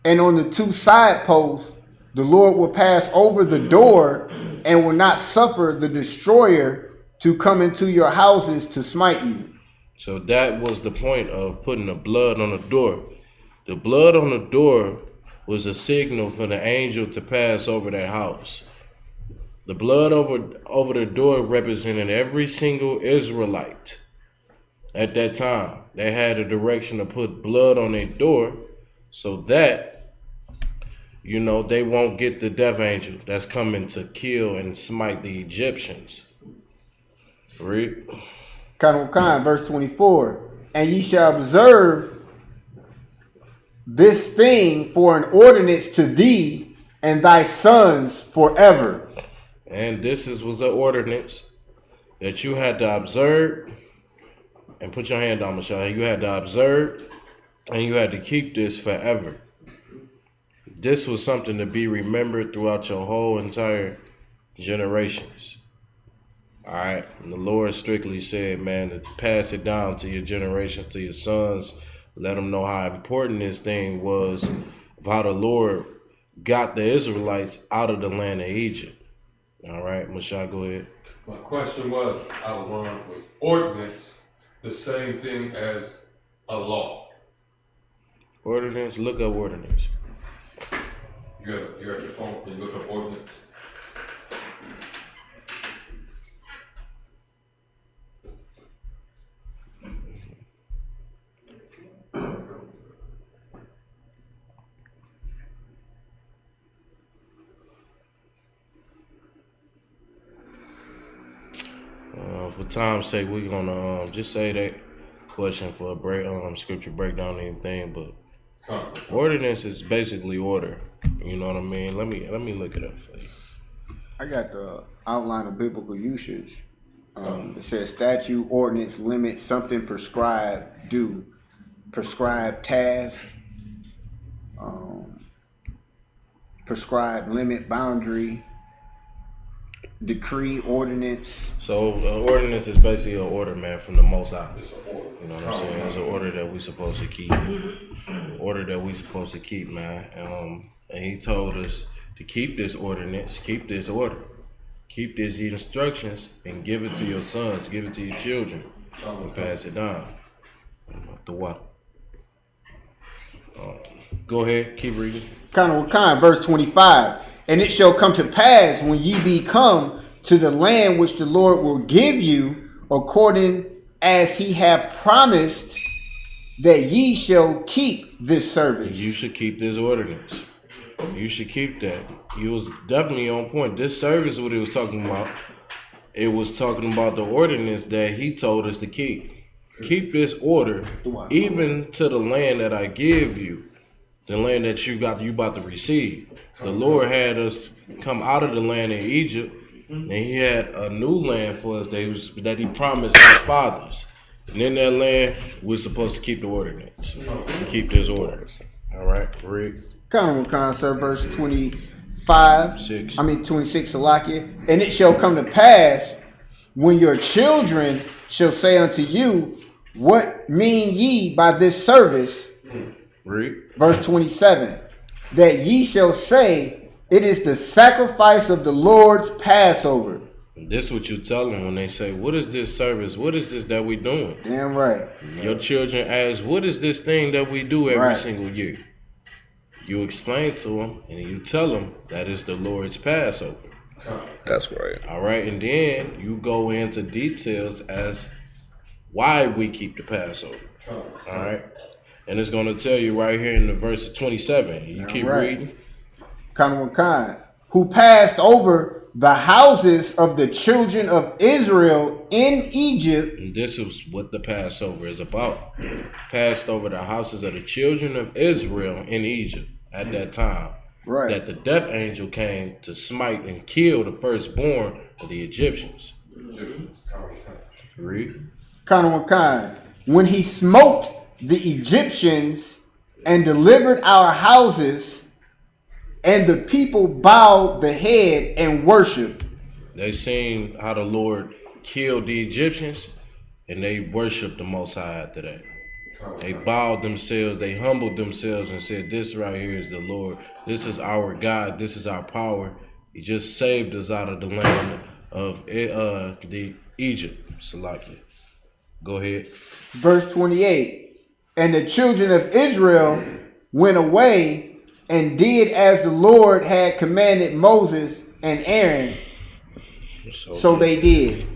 and on the 2 side posts, the Lord will pass over the door and will not suffer the destroyer to come into your houses to smite you. So that was the point of putting the blood on the door. The blood on the door was a signal for the angel to pass over that house. The blood over the door represented every single Israelite. At that time, they had a direction to put blood on their door so that, you know, they won't get the death angel that's coming to kill and smite the Egyptians. Read. Verse 24, and ye shall observe this thing for an ordinance to thee and thy sons forever. And this was an ordinance that you had to observe. And put your hand on, Michelle. You had to observe and you had to keep this forever. This was something to be remembered throughout your whole entire generations. All right. And the Lord strictly said, man, to pass it down to your generations, to your sons. Let them know how important this thing was, of how the Lord got the Israelites out of the land of Egypt. All right, Michelle, go ahead. My question was ordinance the same thing as a law? Ordinance, look up ordinance. You have your phone, you look up ordinance. For time's sake, we're gonna just say that question for a break, scripture breakdown and everything. But ordinance is basically order. You know what I mean? Let me look it up for you. I got the outline of biblical usage. It says statute, ordinance, limit, something prescribed, do, prescribed task, prescribed limit, boundary, decree, ordinance. So ordinance is basically an order, man, from the Most High. You know what I'm saying? It's an order that we supposed to keep. Order that we supposed to keep, man. And he told us to keep this ordinance, keep this order, keep these instructions, and give it to your sons, give it to your children, and pass it down. The water. Go ahead, keep reading. Verse 25. And it shall come to pass when ye be come to the land which the Lord will give you, according as he hath promised, that ye shall keep this service. You should keep this ordinance. You should keep that. You was definitely on point. This service, what it was talking about, it was talking about the ordinance that he told us to keep. Keep this order, even to the land that I give you, the land that you about to receive. The Lord had us come out of the land of Egypt, and he had a new land for us that he promised our fathers. And in that land, we're supposed to keep the ordinance. Keep this order. All right, read. Verse 26, Salakia. And it shall come to pass when your children shall say unto you, what mean ye by this service? Read. Verse 27. That ye shall say, it is the sacrifice of the Lord's Passover. This is what you tell them when they say, what is this service? What is this that we doing? Damn right. Your children ask, what is this thing that we do every single year? You explain to them and you tell them that is the Lord's Passover. That's right. All right, and then you go into details as why we keep the Passover. All right. And it's going to tell you right here in the verse 27. You keep reading. Who passed over the houses of the children of Israel in Egypt. And this is what the Passover is about. Passed over the houses of the children of Israel in Egypt. at that time. Right. That the death angel came to smite and kill the firstborn of the Egyptians. Read. Kind. When he smote the Egyptians and delivered our houses, and the people bowed the head and worshipped. They seen how the Lord killed the Egyptians, and they worshiped the Most High after that. They bowed themselves, they humbled themselves and said, this right here is the Lord. This is our God. This is our power. He just saved us out of the land of the Egypt. Salakia. Go ahead. Verse 28. And the children of Israel went away and did as the Lord had commanded Moses and Aaron. So they did.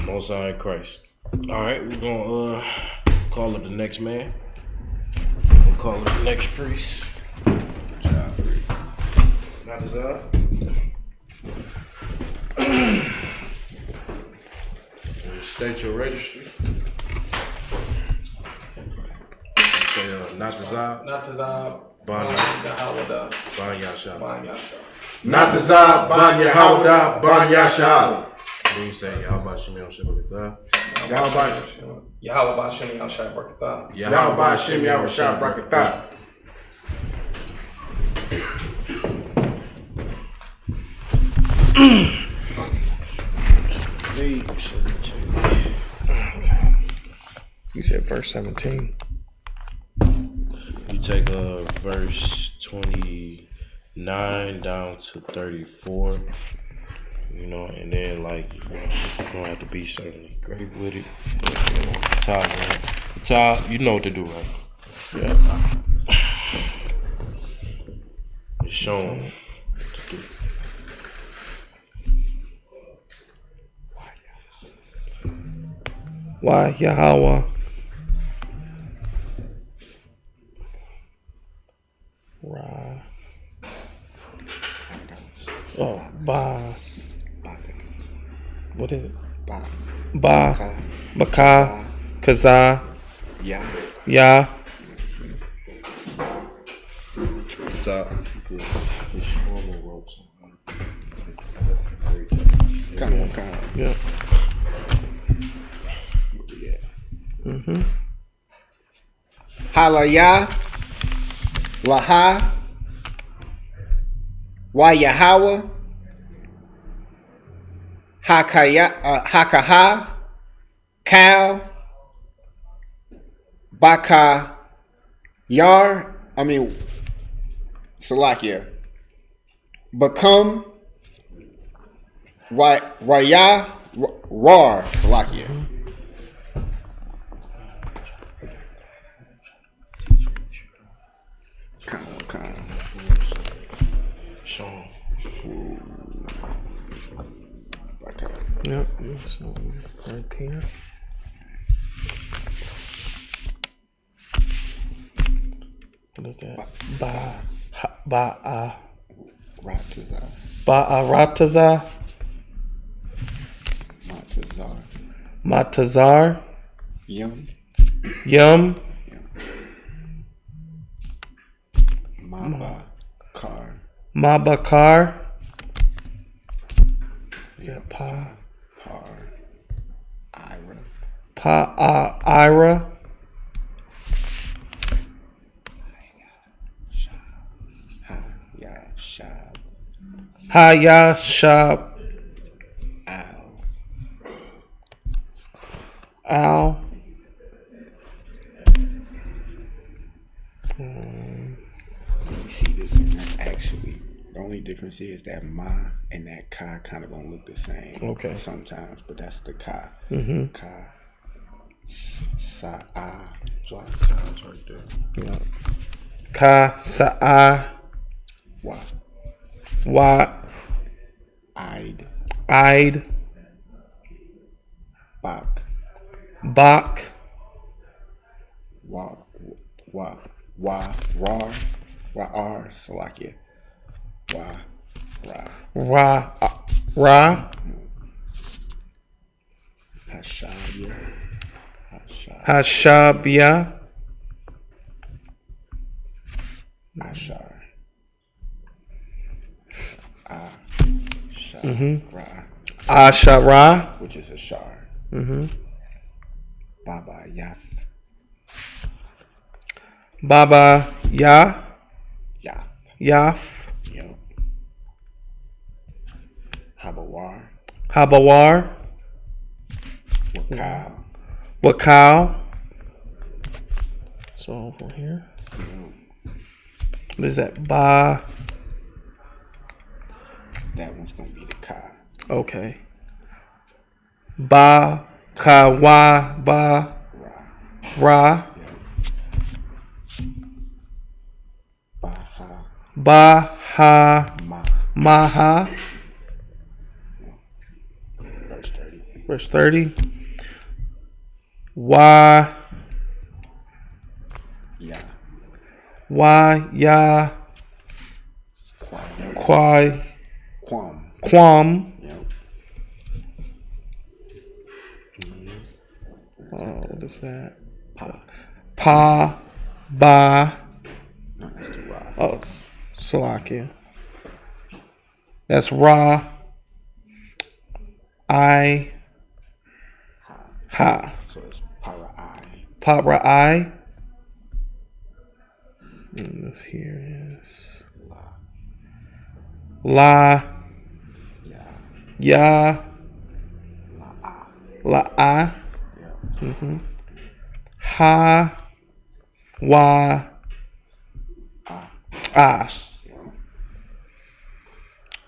Most High in Christ. All right, we're going to call it the next man. We'll call it the next priest. Job 3. Not as state your registry. Say, not the Zab. Not to Zab. Ban Yahawada. Ban Yasha. Ban Yasha. Not the Zab. Ban Yahawada. Ban Yasha. Then you say, Yahweh Shemel Shabbatah. Yahweh Bashem Yahshai Barakatah. Yahweh Hashem Yahushua Barakatah. You said verse 17. You take verse 29 down to 34, you know, and then like you don't have to be certainly great with it. Top, you know what to do, right? Yeah. It's shown what to do. Why Yahweh? Ra. Oh, Ba. What is it? Ba. Baka. Kaza. Ya. Top. Come on. Yeah. Mm-hmm. Halaya, Laha, Wa Yahweh, Hakaha, Kal, Baka, Salakia, Become, Waya, Rar, Salakia. Kind. Shown. Yep. So right here. What is that? Rataza. Rataza. Matazar. Yum. Mabakar. Is that Pa? Ira. Hayashab. Al. You see this, and that's actually the only difference is that Ma and that Ka kind of gonna look the same. Okay. Sometimes, but that's the Ka. Mm-hmm. Ka. Sa'a. Ka's right there. Yeah. Ka Sa'a. Wa. Id. Bak. Rar, Salakia. Ra. Hashabia. Ashar. Ashar. Ra, Ashara. which is Ashar. Baba Yath. Baba Ya. Yath. Yaf. Yep. Habawar. Habawar. Wakal. Wakal. So from here. What is that? Ba. That one's gonna be the Ka. Okay. Ba. Ka. Wa. Ba. Ra. Ra. Baha. Ba. Ha. Ma. Maha. Verse 30. Verse 30. Wa. Ya. Wa. Ya. Kwam. Kwai. Kwam. Quam. Yep. What is that? Pa. Pa. Ba. No, that's the Ra. Oh, Salakia. That's Ra. I. Ha. So it's Para I. Para I. And this here is La. La. Ya. Ya. La A. La A. Yep. Ha. Wa. Ah. Ah.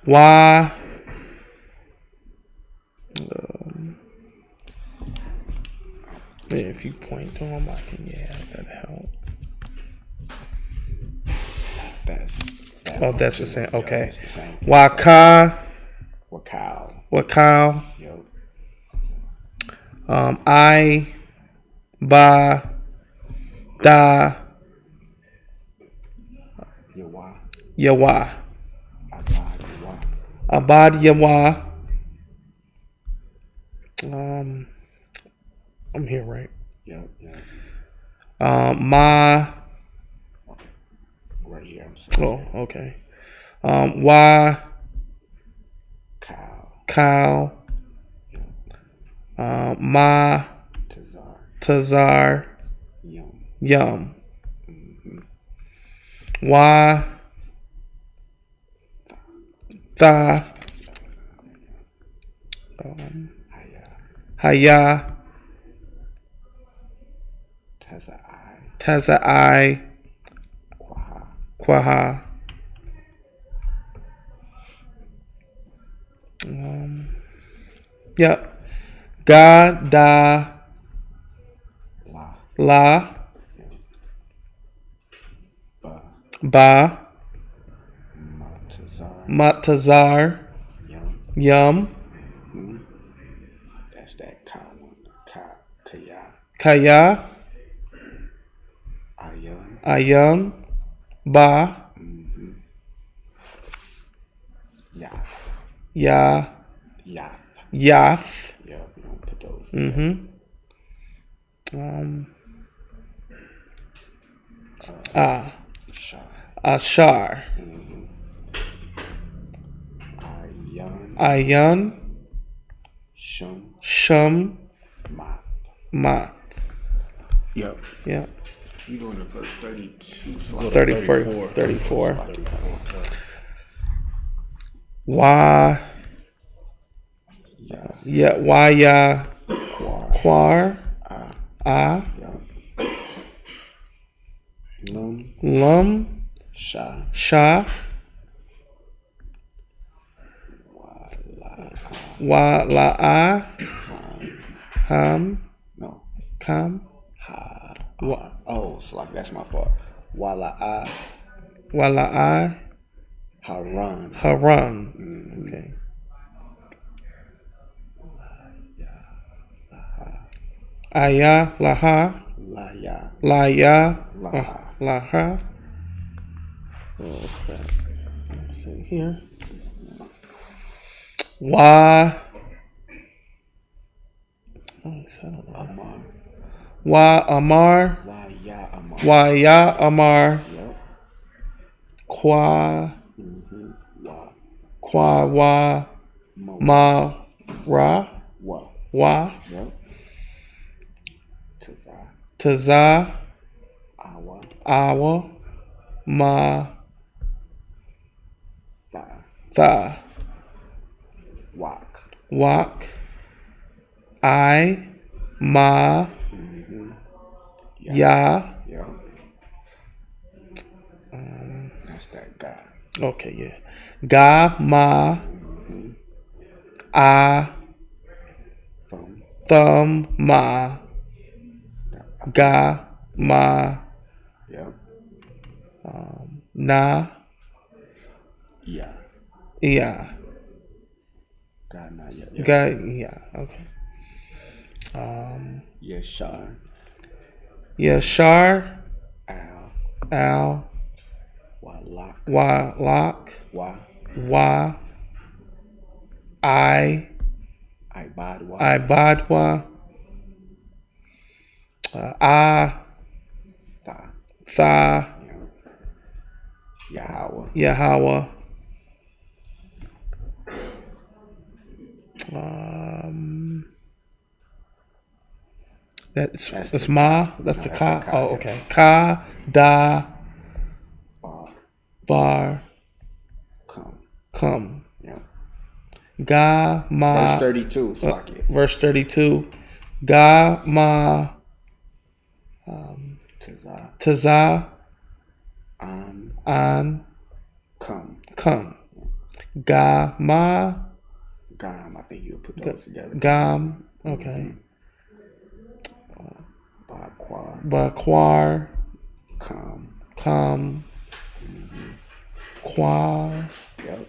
Wa. Yeah, if you point to them, I can, that'll help. That's That's the same. Okay. It's the same. Waka. Wakal. Wakal. Yep. I. Ba. Da. Yawa. Yawa. Abad. Yawa. Abad Yawa. I'm here, right? Yep. Yep. Ma. Right here. I'm sorry. Oh, okay. Wa. Cow. Cow. Ma. Tazar. Tazar. Yum. Yum. Wa. Tha. Haya. Haya. Taza I. Taza I. Kwaha. Kwaha. Yep. Ga. Da. La. La. Ba. Ba. Matazar. Matazar. Yum. Yum. That's that cow one. Kaya. Kaya. Ayun. Ayun. Ba. Ya. Ya. Yath. Yath. Yep. You don't put those. Shah. Ashar. Ayun. Ayun. Shum. Shum. Mat. Mat. Yep. Yep. You doing the verse 32. 34. 34. Okay. Wa. Yeah. Wa ya. Quar. Ah. Yep. Lum. Lum. Shah. Sha. Wa la a. Ham. No. Kam. Ha. Wa. Oh, so like that's my fault. Wala I. Wa la a. Haran. Haran. Okay. Aya. Laha. Laya. Laya. Laha. Laha. Oh crap. Let's see here. Wa. Amar. Wa Amar. Waya Amar. Wa ya Amar. Yep. Qua, Wa. qua, wa, Mo. ma, ra, Wa. wa, Yep. Taza. taza, Awa. awa, ma, Tha. tha, Wak. wak, I, ma, ya. Yep. That's that guy. Okay, yeah. Ga, ma, I, Thumb. thumb, ma, ga, ma, Yep. na, Ya. ya. God, not yet. Yep. Ga, yeah, okay. Yeshar. Yashar, Al. al, Walak. wa, lak, Wa. wa, I, Ibadwa. ibadwa, a, Tha. tha, Yahweh. Yahweh, that's the ma, ka. that's No, the that's ka. the ka, Oh, yeah. okay. Ka, da, Bar. bar, Come. come. Yep. Ga, ma. Verse 32. Fuck it. Verse 32. Ga, ma, Taza. taza, An. an, Come. come. Ga, ma, Gam. I think you'll put those together. gam, okay. Bakwa. Bakwar, Come. kam, kwa, Yep.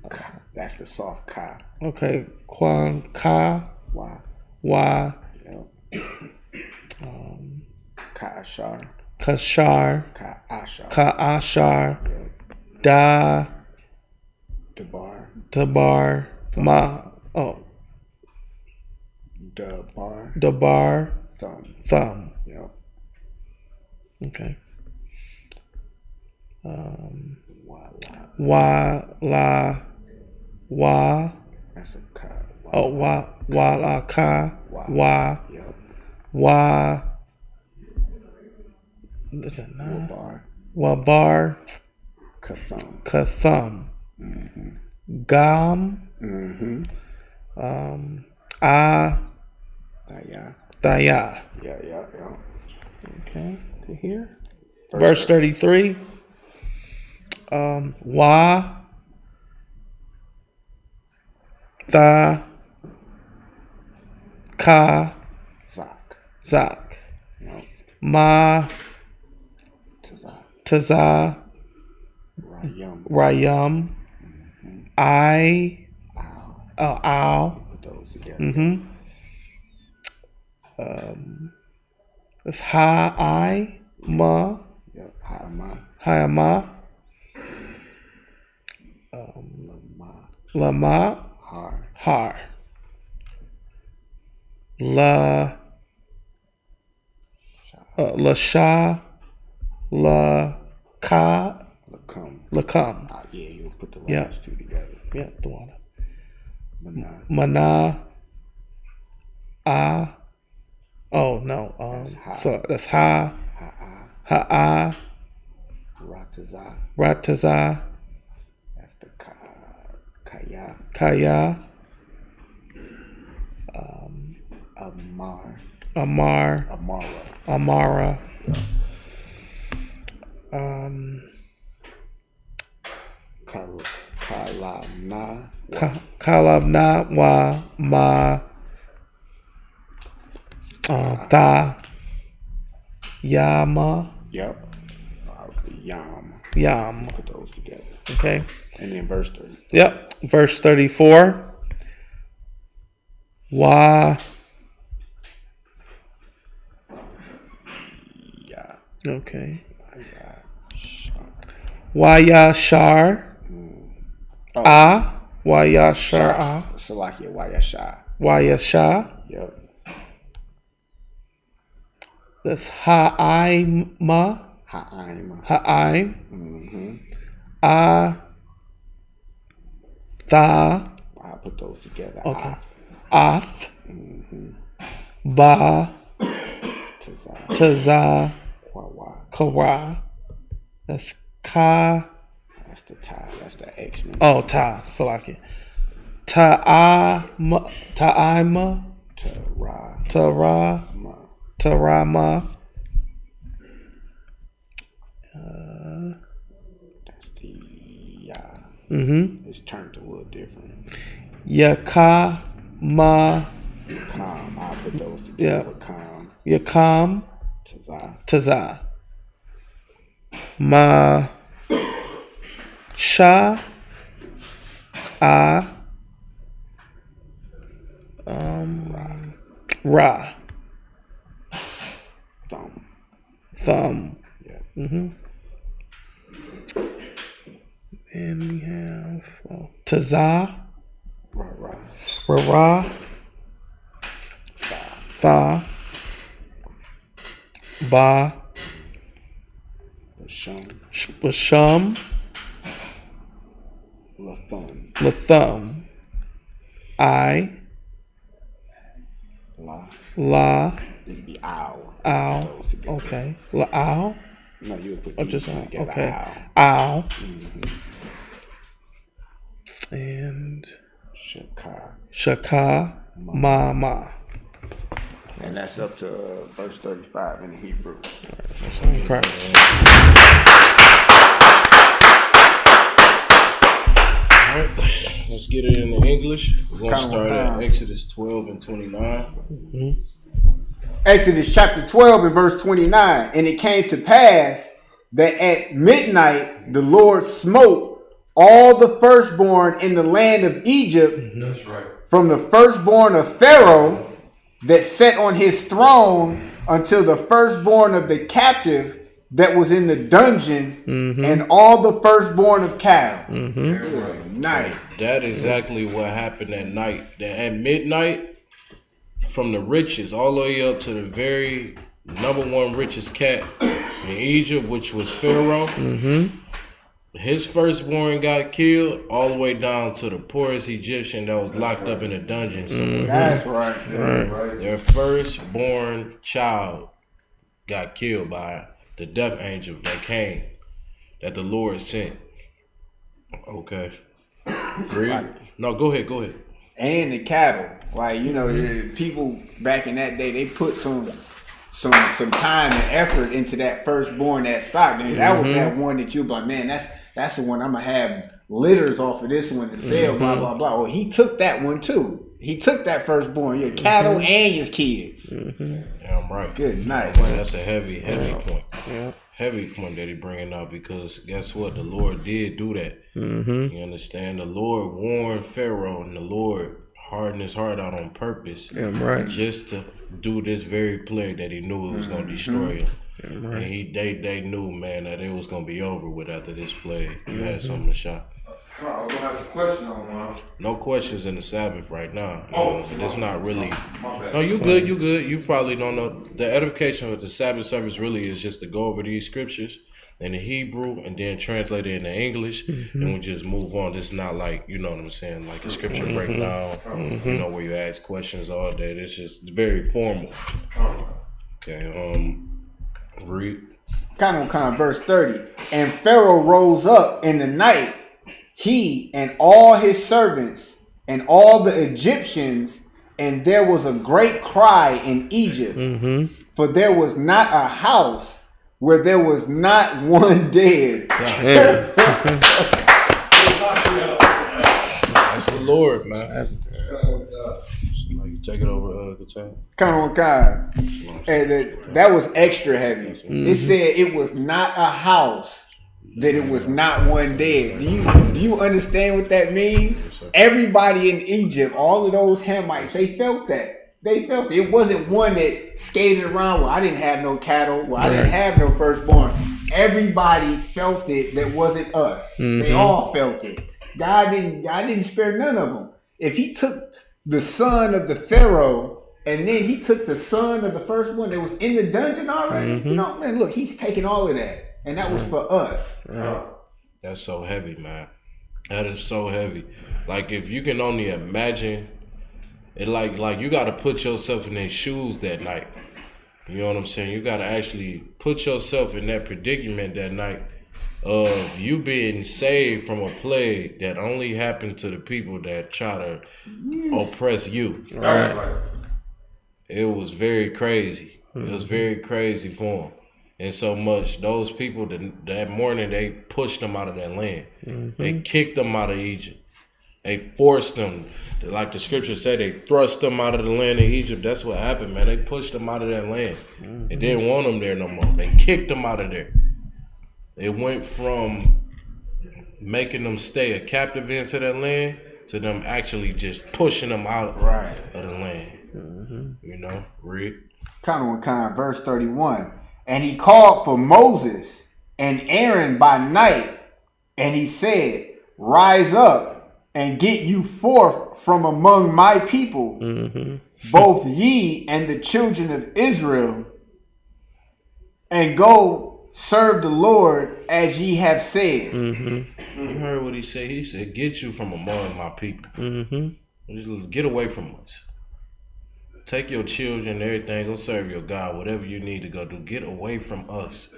Ka. That's the soft ka. okay. Kwan, ka, Wa. wa, Yep. Ka ashar. kashar, Ka ashar. ka ashar, Yep. da, Debar. tabar, ma, oh, Debar. dabar, Thumb. thumb. Yep. Okay. Wala. Wa, la, wa, That's a ka. oh, wa, la, ka, wa, Yep. wa, is that na? Wabar. Wa, bar, Ka thumb. ka, thumb. Gam, a, Daya. daya. Yeah. Okay, to here. Verse 33. Wa, tha, ka, Zak. zak. Yep. Ma, Taza. taza, Rayam. rayam. I, Al. ow. Put those together. It's ha, I, ma, Yep. Ha'ama. hi, ma, Lama. lama, Har. har. La, la, sha, la, ka, Lakum. la, come. Yeah, you'll put the Yeah. last two together. Yeah, the one. Mana. Mana, ah. Oh no. That's ha. So that's ha, Ha'a. ha, Rataza. rataza, That's the ka. Kaya. kaya, Amar. amar, Amara. amara. Kalamna. Kalabna, wa, ma, ta, yama, Yep. Yam. yam. Put those together. Okay. And then verse 30. Yep. Verse 34. Wa. Yeah. Okay. Yeah. Waya shar. Oh. Ah. Waya shar. Ah. Salakia Wayasha. Waya sha. Yep. That's ha'aima. Ha'aim. Ha'aim. Tha. I put those together. Okay. Ath. Ba. Taza. Kawa. That's Ka. That's the tie. That's the X-Men. Oh, Ta. Salaki. Ta'ama. Ta'ima. Tarama. That's the Mm-hmm. It's turned a little different. Yakama. Calm. I'll put those together. Calm. Yakam. Taza. Ma. Sha. Ra. Thumb. Yeah. Mm-hmm. And we have Taza. Ra. Tha. Ba. Basham. Lathum. I. La. It'd be owl. Ow. Okay. La ow. No, you would put Oh, these just together. okay. Owl. Ow. And Shaka. Ma. And that's up to verse 35 in the Hebrew. Correct. Alright, let's get it in the English. We're going to start at Exodus 12 and 29. Exodus chapter 12 and verse 29. And it came to pass that at midnight the Lord smote all the firstborn in the land of Egypt. That's right. From the firstborn of Pharaoh that sat on his throne until the firstborn of the captive that was in the dungeon, and all the firstborn of cattle. Night. That exactly what happened at night. That at midnight, from the richest all the way up to the very number one richest cat in Egypt, which was Pharaoh. His firstborn got killed, all the way down to the poorest Egyptian that was locked up in a dungeon somewhere. That's right. Their firstborn child got killed by the death angel that came, that the Lord sent. Okay. No, go ahead. And the cattle. Like, you know, the people back in that day, they put some time and effort into that firstborn, that stock. And that was that one that you're like, man, that's the one I'm going to have litters off of this one to sell, blah, blah, blah. Well, he took that one too. He took that firstborn, your cattle and your kids. Yeah, I'm right. Good night. Well, that's a heavy point. Yeah. Heavy point that he bringing out, because guess what? The Lord did do that. You understand? The Lord warned Pharaoh, and the Lord hardened his heart out on purpose. Just to do this very plague that he knew it was going to destroy him. And they knew, man, that it was going to be over with after this plague. You had something to shout. I was gonna ask a question on No questions in the Sabbath right now. Oh, but it's not really. my bad. No, you good. You probably don't know. The edification of the Sabbath service really is just to go over these scriptures in the Hebrew and then translate it into English, and we just move on. This is not like, you know what I'm saying, like a scripture breakdown, you know, where you ask questions all day. It's just very formal. Okay, read. Kind of verse 30. And Pharaoh rose up in the night, he and all his servants and all the Egyptians, and there was a great cry in Egypt, for there was not a house where there was not one dead. That's the Lord, man. Like, take it over, Katana. Come on, God. And that was extra heavy. It said it was not a house that it was not one dead. Do you understand what that means? Yes, Everybody in Egypt, all of those Hamites, they felt that. They felt it. It wasn't one that skated around. Well, I didn't have no cattle. Well, I didn't have no firstborn. Everybody felt it that wasn't us. They all felt it. God didn't spare none of them. If he took the son of the Pharaoh and then he took the son of the first one that was in the dungeon already, you know, man, look, he's taking all of that. And that was for us. That's so heavy, man. That is so heavy. Like if you can only imagine it, like you got to put yourself in their shoes that night. You know what I'm saying? You got to actually put yourself in that predicament that night of you being saved from a plague that only happened to the people that try to oppress you. That's right. It was very crazy. It was very crazy for them. And so much, those people that morning, they pushed them out of that land. They kicked them out of Egypt. They forced them, like the scripture said, they thrust them out of the land of Egypt. That's what happened, man. They pushed them out of that land. They didn't want them there no more. They kicked them out of there. It went from making them stay a captive into that land to them actually just pushing them out of the land. You know, read. Verse 31. And he called for Moses and Aaron by night, and he said, rise up and get you forth from among my people, both ye and the children of Israel, and go serve the Lord as ye have said. You heard what he said? He said, get you from among my people. Just get away from us. Take your children, everything, go serve your God, whatever you need to go do. Get away from us.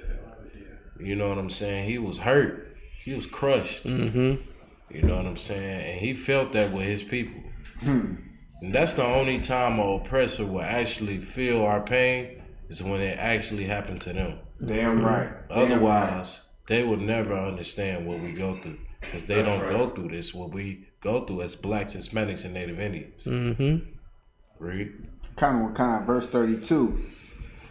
You know what I'm saying? He was hurt. He was crushed. You know what I'm saying? And he felt that with his people. And that's the only time an oppressor will actually feel our pain is when it actually happened to them. Damn right. Otherwise, they would never understand what we go through. Because they don't go through this, what we go through as blacks, Hispanics, and Native Indians. Read. Verse 32.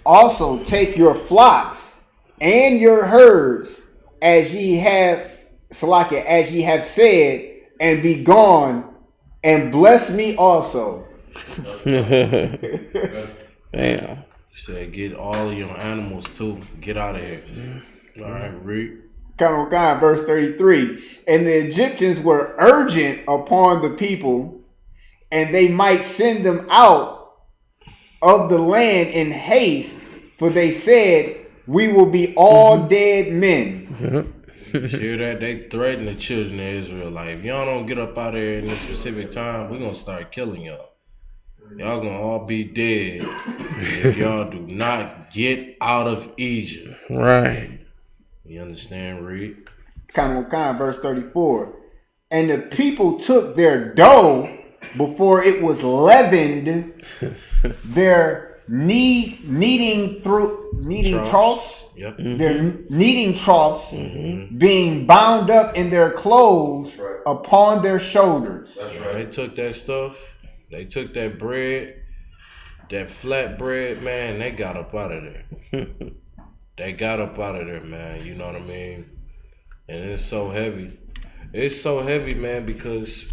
Also take your flocks and your herds as ye have said, and be gone, and bless me also. Damn. He said, get all of your animals too. Get out of here. All right, read. Verse 33. And the Egyptians were urgent upon the people, and they might send them out of the land in haste, for they said, we will be all dead men. You hear that? They threaten the children of Israel. Like, if y'all don't get up out of here in this specific time, we're going to start killing y'all. Y'all going to all be dead if y'all do not get out of Egypt. Right. You understand? Read. Verse 34. And the people took their dough before it was leavened, their kneading troughs, their kneading troughs being bound up in their clothes upon their shoulders. That's right. They took that stuff. They took that bread, that flat bread, man. They got up out of there. They got up out of there, man. You know what I mean? And it's so heavy. It's so heavy, man, because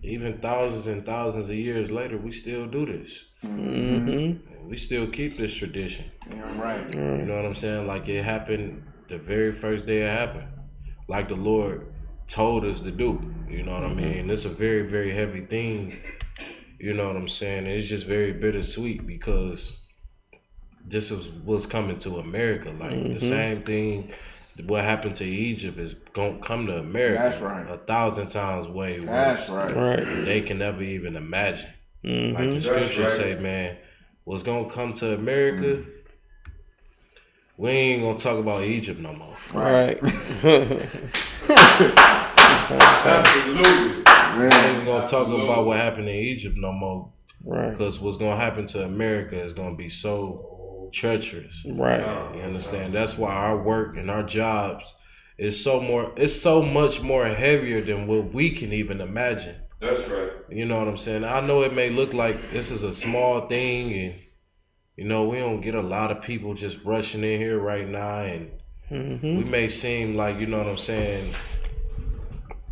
even thousands and thousands of years later, we still do this. We still keep this tradition. Yeah, right. You know what I'm saying? Like it happened the very first day it happened. Like the Lord told us to do. You know what I mean? It's a very, very heavy thing. You know what I'm saying? And it's just very bittersweet because this was coming to America. Like the same thing. What happened to Egypt is gonna come to America. That's right. 1,000 times way worse. That's right. Right. They can never even imagine. Like the scriptures say, man, what's gonna come to America, we ain't gonna talk about Egypt no more. Right. Absolutely. We ain't gonna talk about what happened in Egypt no more. Right. Because what's gonna happen to America is gonna be so treacherous. Right. You understand? That's why our work and our jobs is so much more heavier than what we can even imagine. That's right. You know what I'm saying? I know it may look like this is a small thing and you know, we don't get a lot of people just rushing in here right now and we may seem like, you know what I'm saying,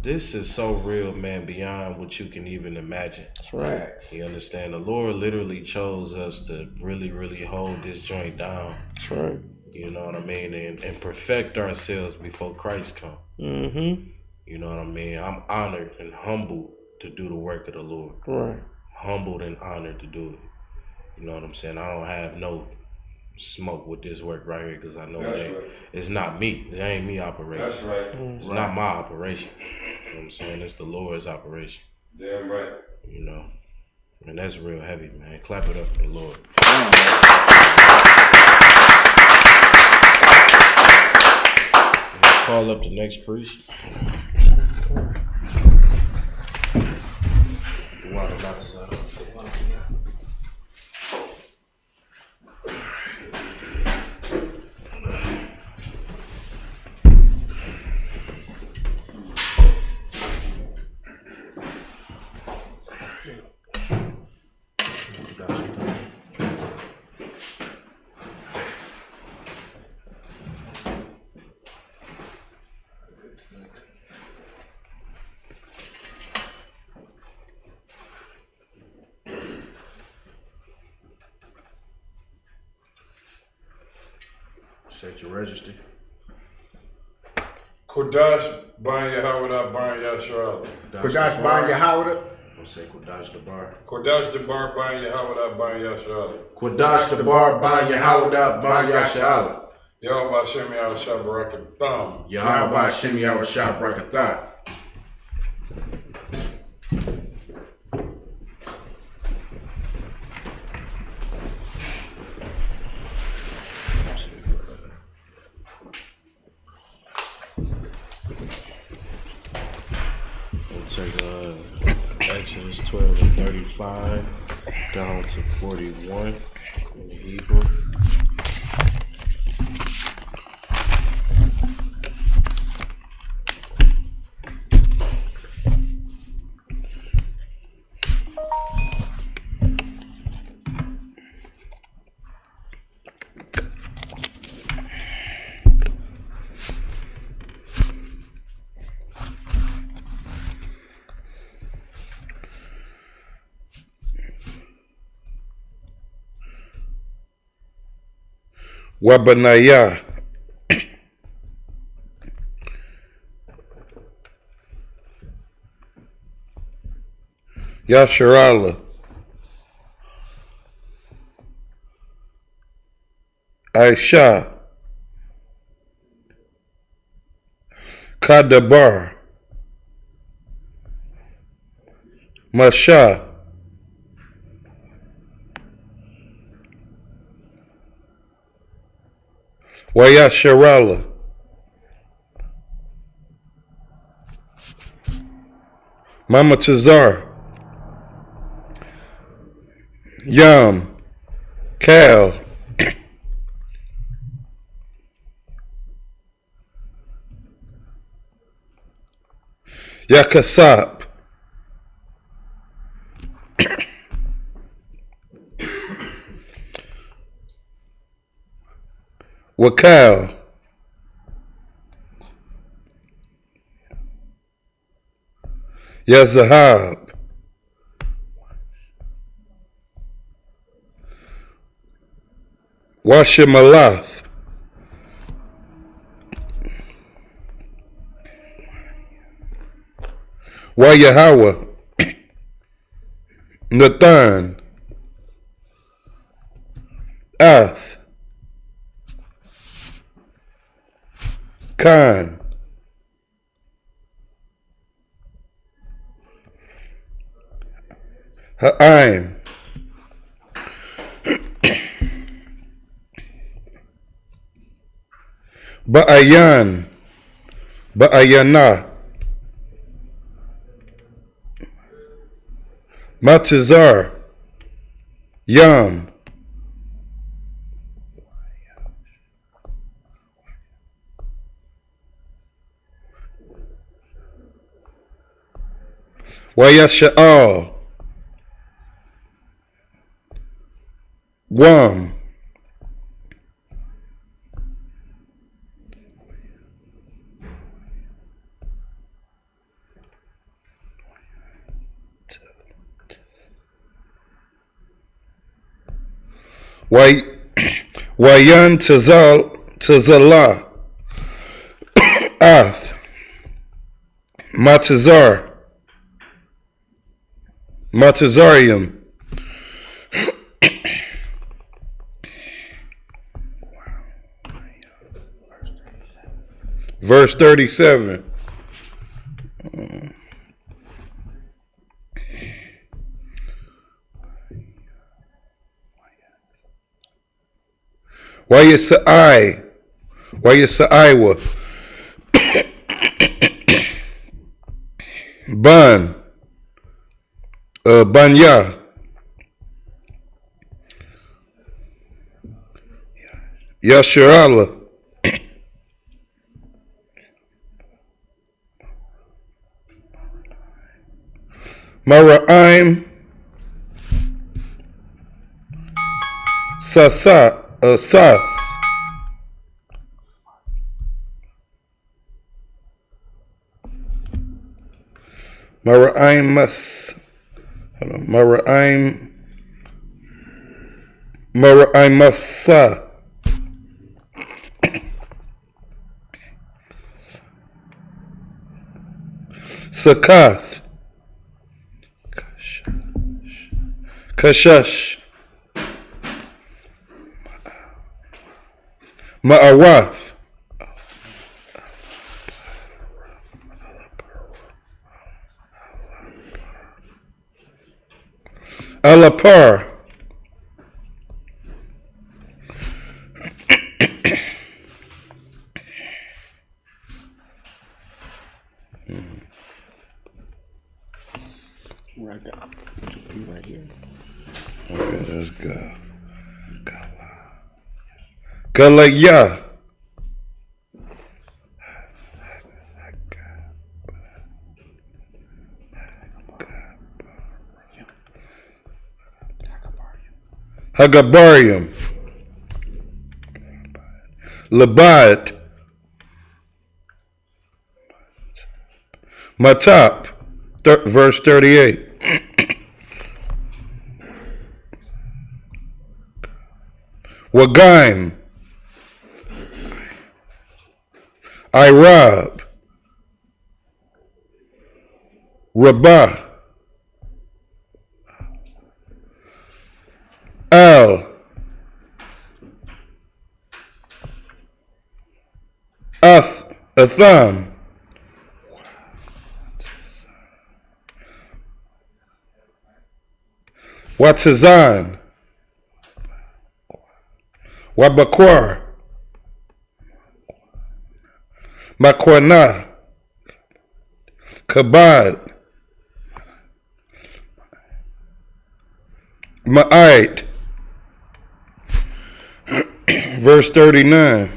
this is so real, man, beyond what you can even imagine. That's right. You understand? The Lord literally chose us to really, really hold this joint down. That's right. You know what I mean? And perfect ourselves before Christ come. You know what I mean? I'm honored and humbled to do the work of the Lord. Right. Humbled and honored to do it. You know what I'm saying? I don't have no smoke with this work right here because I know That's that right. it's not me. It ain't me operating. That's right. It's not my operation. You know what I'm saying? It's the Lord's operation. Damn right. You know? And that's real heavy, man. Clap it up for the Lord. Call up the next priest. The water about to sell. Set your register. Kodash, Ban Yahawada, Ban Yasharala. Kodash Ban Yahawada. I'll say Kodash the bar. Kodash the Bar, Ban Yahawada, Ban Yasharala. Kodash the bar, Ban Yahawada, Ban Yashala. Yahweh Hashem Yahweh Shabarakat Thumb. Yahweh Hashem Yahweh Shah Brakatah. Take Exodus 12 and 35 down to 41 in the Hebrew. Wabanaya. Yasharala. Aisha. Kadabar. Masha. Wayasharala. Mama Tazar. Yam. Cal. Yakasap. Wakal. Yazahab. Washimalath. Wayahawa. Nathan. Ath. Khan. Ha'aim. Ba'ayan. Ba'ayana. Matizar. Yam. Wayasha'al. Guam. Wayan Tazala. Ath. Matazar. Matazarium. verse 37. Why you say I? Why you say Iowa? Ban. Banya. Yasharala. Mara'im. Sasa. Sas. Mara'im mas. Mara'im. Mara'im masa. Sakath. Kashash. Ma'awath. Alapar. Right there. Right here. Okay, let's go. Galaya. Hagabarium. Labat. Matap. Verse 38. Wagaim. Irab. Rabah. Al. Atham. Watazan. Wabakwar. Makwana. Kabad. Ma'ait. Verse 39.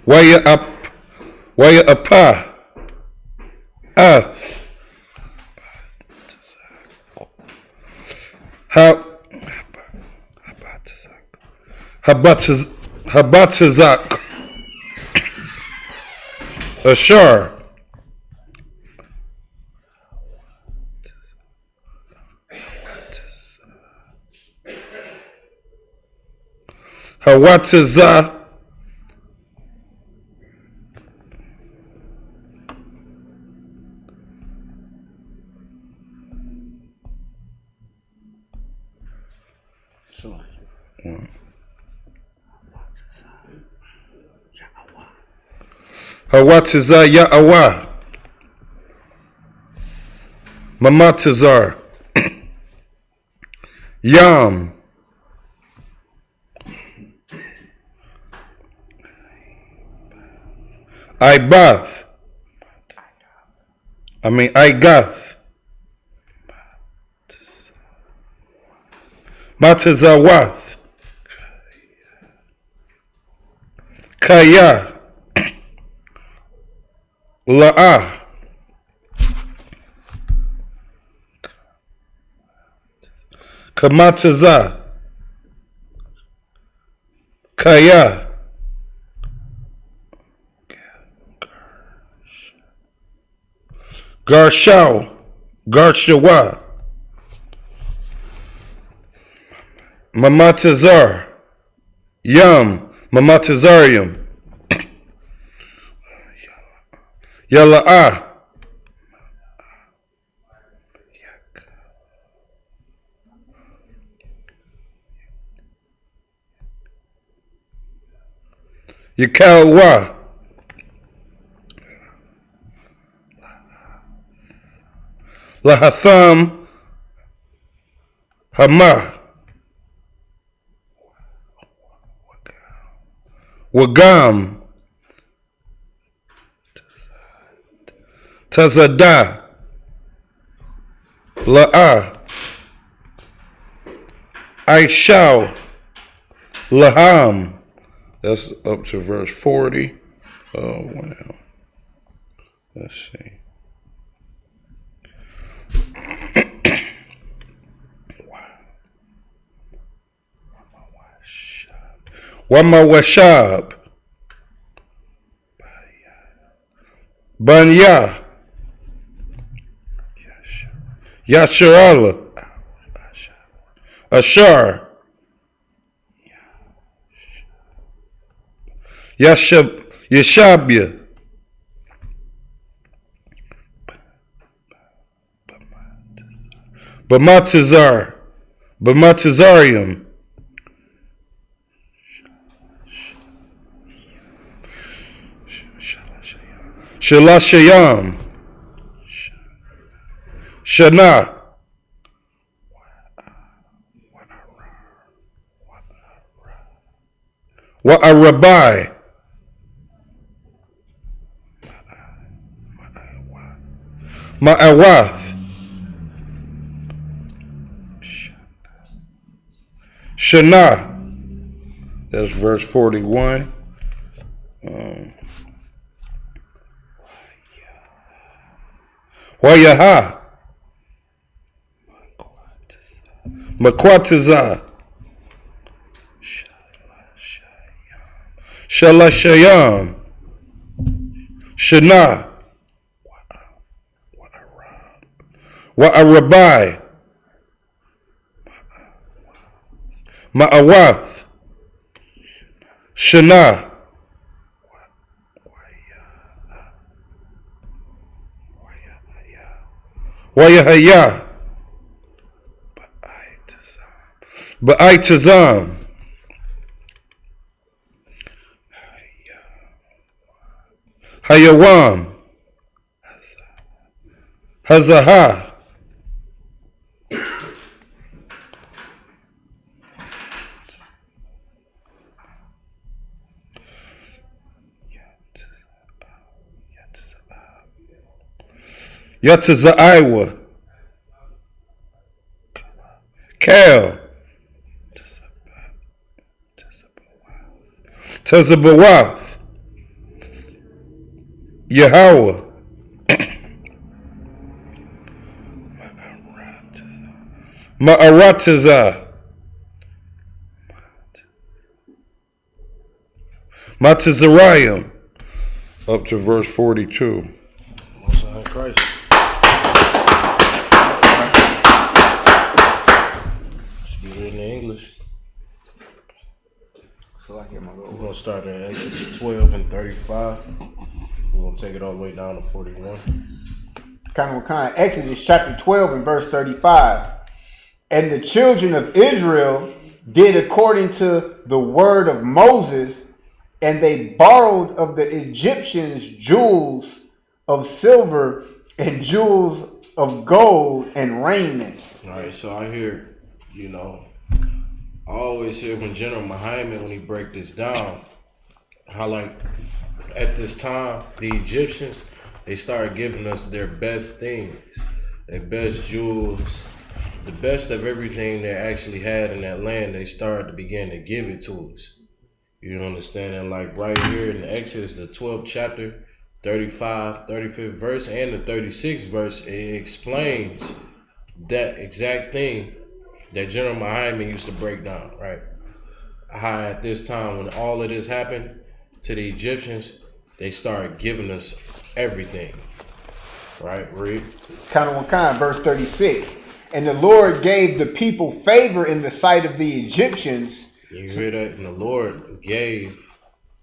Waya apa. Ath. Habatazak. Ashar. Hawataza. Hawataza Ya'awa. Mamatazar. Yam. Igath. Matazawath. Kaya. La'ah. Kamataza. Kaya. Garshawa. Mamatazar. Yam. Mamatazarium. Yala'ah. Yakawa. Lahatham Hama. Wagam. Tazada. La'ah. Aishao. Laham. That's up to verse 40. Oh, wow. Let's see. Wama Washab. Banya. Yasharala. Ashar. Yeshabia. Bamatazar. Bamatazarium. Shalashayam. Shana. Wa'arabai. Ma'awath. Shana. That's verse 41. Wayaha. Makwataza. Shalashayam. Shana. Wa'arabai. Ma'awath. Shana. Wayahaya. Ba'aitazam. Hayawam. Hazaha. Yatazaiwa. Cal. Tezabawath. Yahweh. Ma'arataza. Matazariah. Up to verse 42. Most High Christ. Let's get it in English. We're going to start at Exodus 12 and 35. We're going to take it all the way down to 41. Exodus chapter 12 and verse 35. And the children of Israel did according to the word of Moses, and they borrowed of the Egyptians jewels of silver and jewels of gold and raiment. All right, so I hear, I always hear when General Muhammad, when he break this down, how like at this time, the Egyptians, they started giving us their best things, their best jewels, the best of everything they actually had in that land. They started to begin to give it to us. You understand? And like right here in Exodus, the 12th chapter, 35, 35th verse, and the 36th verse, it explains that exact thing that General Muhammad used to break down, right? How at this time, when all of this happened to the Egyptians, they started giving us everything, right? Read. Verse 36. And the Lord gave the people favor in the sight of the Egyptians. You hear that? And the Lord gave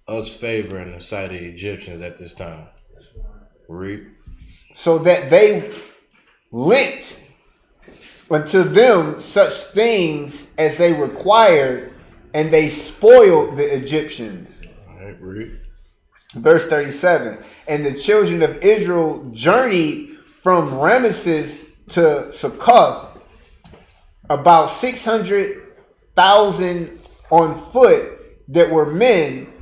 us favor in the sight of the Egyptians at this time. Read. So that they lent unto them such things as they required, and they spoiled the Egyptians. right, read. Verse 37. And the children of Israel journeyed from Ramesses to Succoth, about 600,000 on foot that were men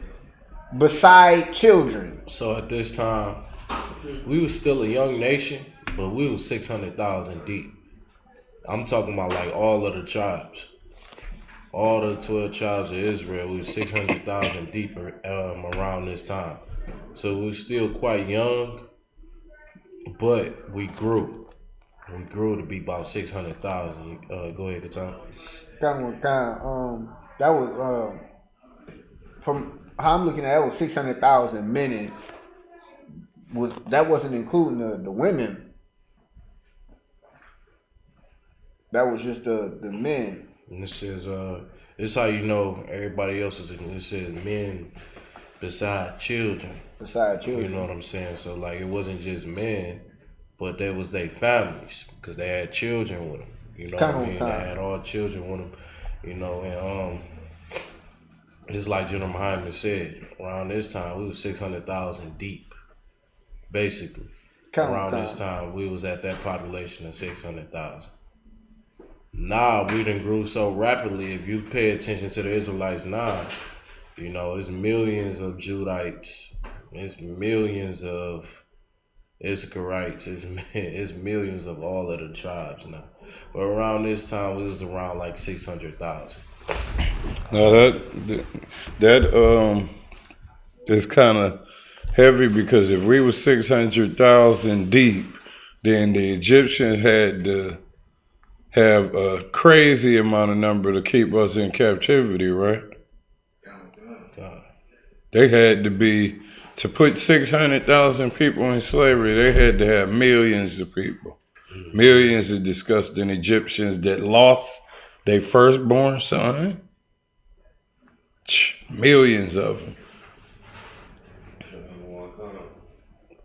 beside children. So at this time, we was still a young nation, but we was 600,000 deep. I'm talking about like all of the tribes. All the 12 tribes of Israel, we was 600,000 deep around this time. So we was still quite young, but we grew. We grew to be about 600,000. Go ahead, Katam. That was from how I'm looking at it, was 600,000 men. That wasn't including the women. That was just the men. And this is this how you know everybody else is. This says men beside children. Beside children. You know what I'm saying? So like it wasn't just men, but there was their families because they had children with them. You know what I mean? They had all children with them. You know, and just like General Muhammad said, around this time we was 600,000 deep, basically. Around this time we was at that population of 600,000. Now we done grew so rapidly. If you pay attention to the Israelites now, you know it's millions of Judites, it's millions of Issacharites, it's millions of all of the tribes now. But around this time, we was around like 600,000. Now that is kind of heavy because if we were 600,000 deep, then the Egyptians had to have a crazy amount of number to keep us in captivity, right? God. They had to be, to put 600,000 people in slavery, they had to have millions of people. Millions of disgusting Egyptians that lost their firstborn son. Millions of them.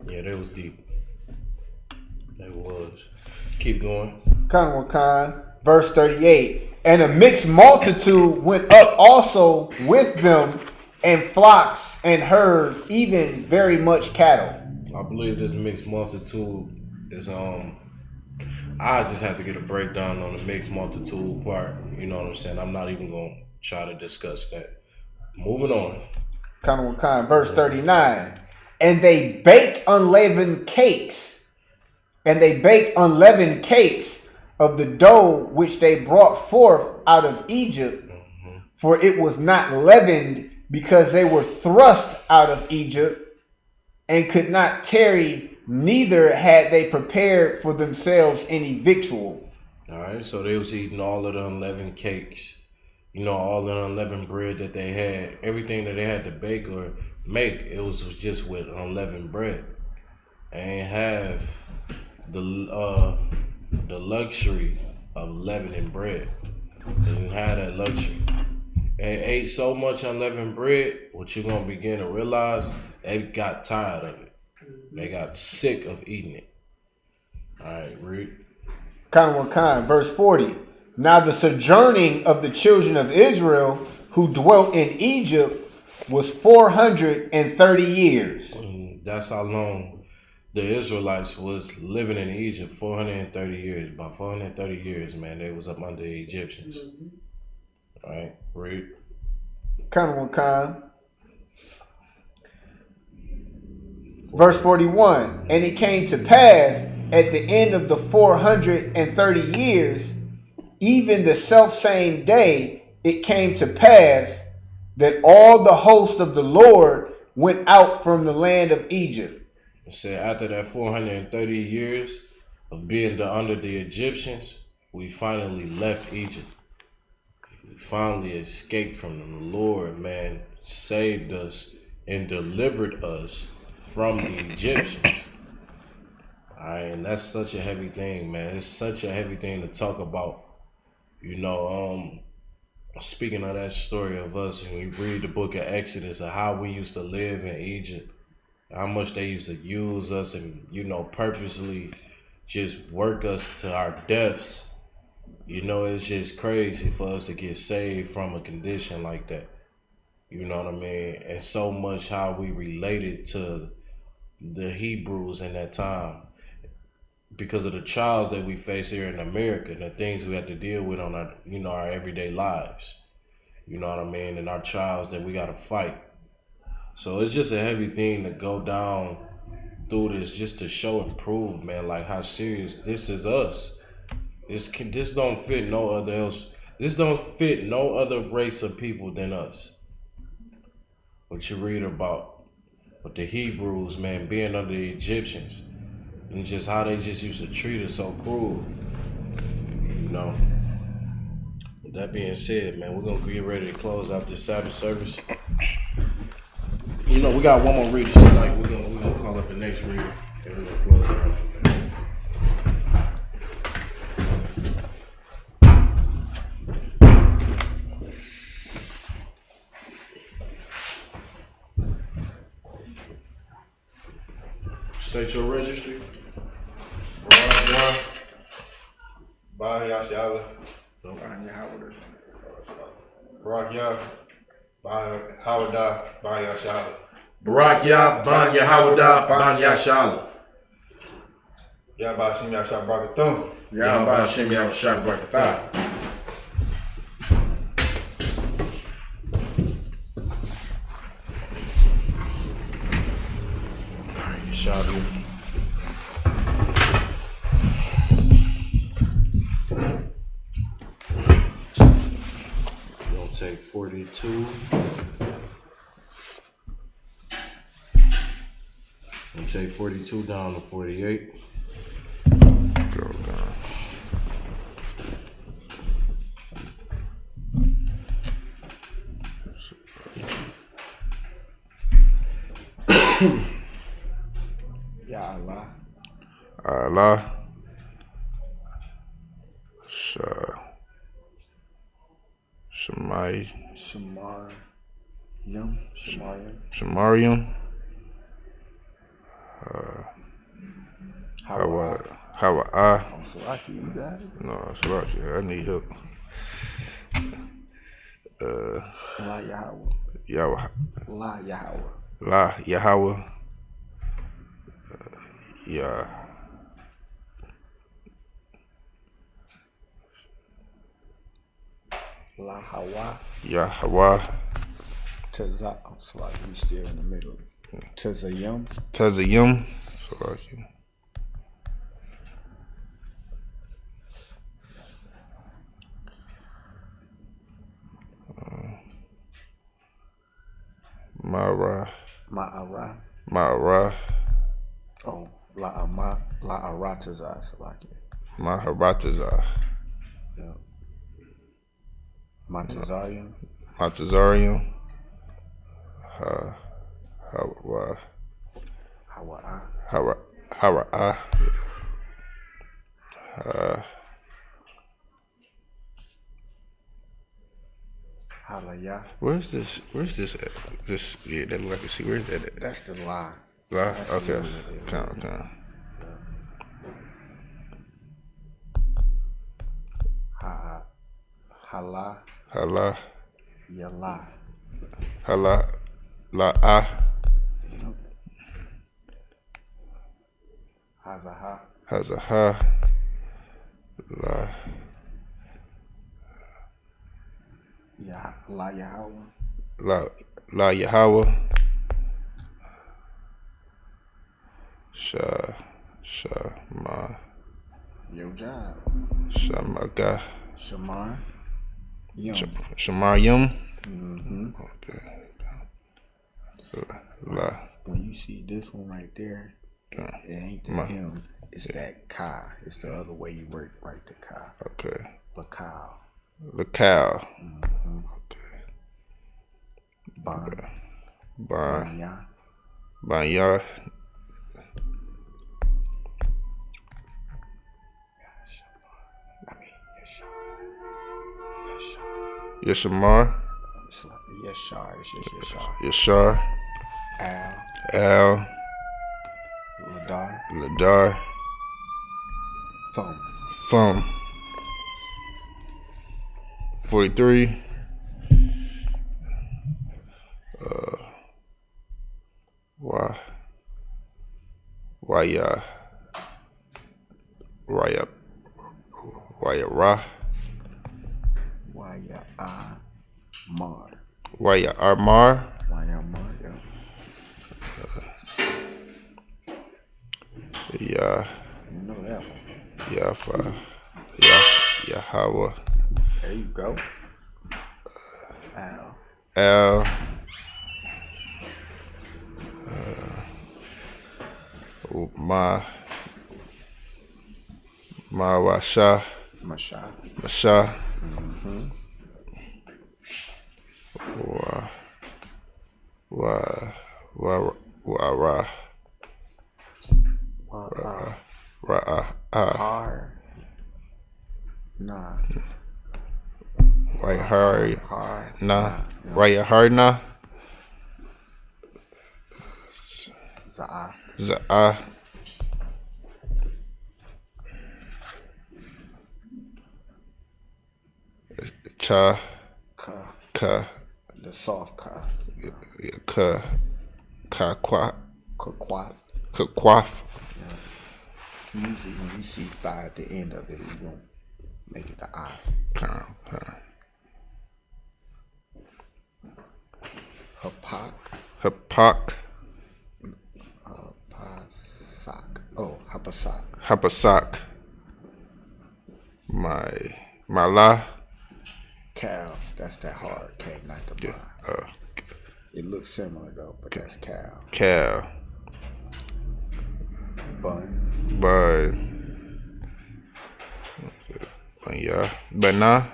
Yeah, they was deep. They was. Keep going. Verse 38. And a mixed multitude went up also with them, and flocks and herds, even very much cattle. I believe this mixed multitude is I just have to get a breakdown on the mixed multitude part. You know what I'm saying? I'm not even gonna try to discuss that. Moving on. Verse 39. And they baked unleavened cakes. And they baked unleavened cakes of the dough which they brought forth out of Egypt. For it was not leavened, because they were thrust out of Egypt and could not tarry, neither had they prepared for themselves any victual. All right, so they was eating all of the unleavened cakes, you know, all the unleavened bread that they had, everything that they had to bake or make, it was just with unleavened bread. They ain't have the luxury of leavening bread. They didn't have that luxury. They ate so much unleavened bread, what you're gonna begin to realize, they got tired of it. They got sick of eating it. All right, read. Verse 40. Now the sojourning of the children of Israel who dwelt in Egypt was 430 years. That's how long the Israelites was living in Egypt, 430 years. About 430 years, man, they was up under the Egyptians. All right, read. Verse 41. And it came to pass at the end of the 430 years, even the selfsame day, it came to pass that all the host of the Lord went out from the land of Egypt. It said after that 430 years of being under the Egyptians, we finally left Egypt. We finally escaped from them. The Lord, man, saved us and delivered us from the Egyptians. All right, and that's such a heavy thing, man. It's such a heavy thing to talk about. You know, speaking of that story of us, when you read the book of Exodus, of how we used to live in Egypt, how much they used to use us and, you know, purposely just work us to our deaths. You know, it's just crazy for us to get saved from a condition like that. You know what I mean? And so much how we related to the Hebrews in that time because of the trials that we face here in America and the things we have to deal with on our, our everyday lives. You know what I mean? And our trials that we got to fight. So it's just a heavy thing to go down through this just to show and prove, man, like how serious this is us. This don't fit no other else. This don't fit no other race of people than us. What you read about with the Hebrews, man, being under the Egyptians, and just how they just used to treat us so cruel. You know. With that being said, man, we're gonna get ready to close out this Sabbath service. We got one more reader, so like we're gonna call up the next reader and we're gonna close it out from there. State your registry. Ban Yashala. Barak Yah. Ban Hawada. Ban Yashala. Barak Yah, Ban Yahawada, Ban Yashala. Yahba Shem Yashah Barakathum. Yahba Shem Yahshua Barakatah. Yashabi. We're gonna take 42. We'll take 42 down to 48. Go down. Ya Allah. Allah. Shemai. Shemarium. Hawa Oh, Salaki, you got it? No, Salaki. I need help. La Yahweh. Yahweh. La Yahweh. La Yahweh. Yah. La Hawa. Yahweh. Tazah. Oh, Salaki, we still in the middle. Tazayum. Tazayum. Salaki. Ma'ara. Oh, La Aratazah, Salaki. Maharatazah. Yeah. Montazarium. Montazarium. Hawa. Hawa. Halaya. Where's this at? This, yeah, that look like a C. Where's that at? That's the La. La? That's Okay. the Count. Hala. Hala. Yala. Hala. La. Yep. Hazaha. Hazaha. La. La Yahweh. La Yahweh. Ma. Your job. Shamaga. Shamar. Yum. Shamaryum. Mm-hmm. La. When you see this one right there, it ain't the M. It's that Ka. It's the other way you write the Ka. Okay. La cow. The cow. Mm-hmm. Okay. Banya. Banya. Yeshamar. Yeshar. It's just Yeshar. Yashar. Al. Ladar. Thumb. 43. Waya Raya Waya Ra Waya Mar. Waya Armar Waya Mar. Yeah. Ya You know that one. Yafa Yahweh There you go. Al. Al Washa Masha. Masha Wa Ra Har. Nah. Raya Hari Har. Na Raya Harna Za'ah. Za'ah Cha Ka. Ka The soft ka. Ka Kwa Kakwat. Kwaf Usually when you see thigh at the end of it, you gonna make it the I. Hapak. Hapak Hapasak. Oh, Hapasak. Hapasak Mala Cal. That's that hard K, not the Ma. It looks similar though, but that's Cal. Cal Bun. Yeah Bana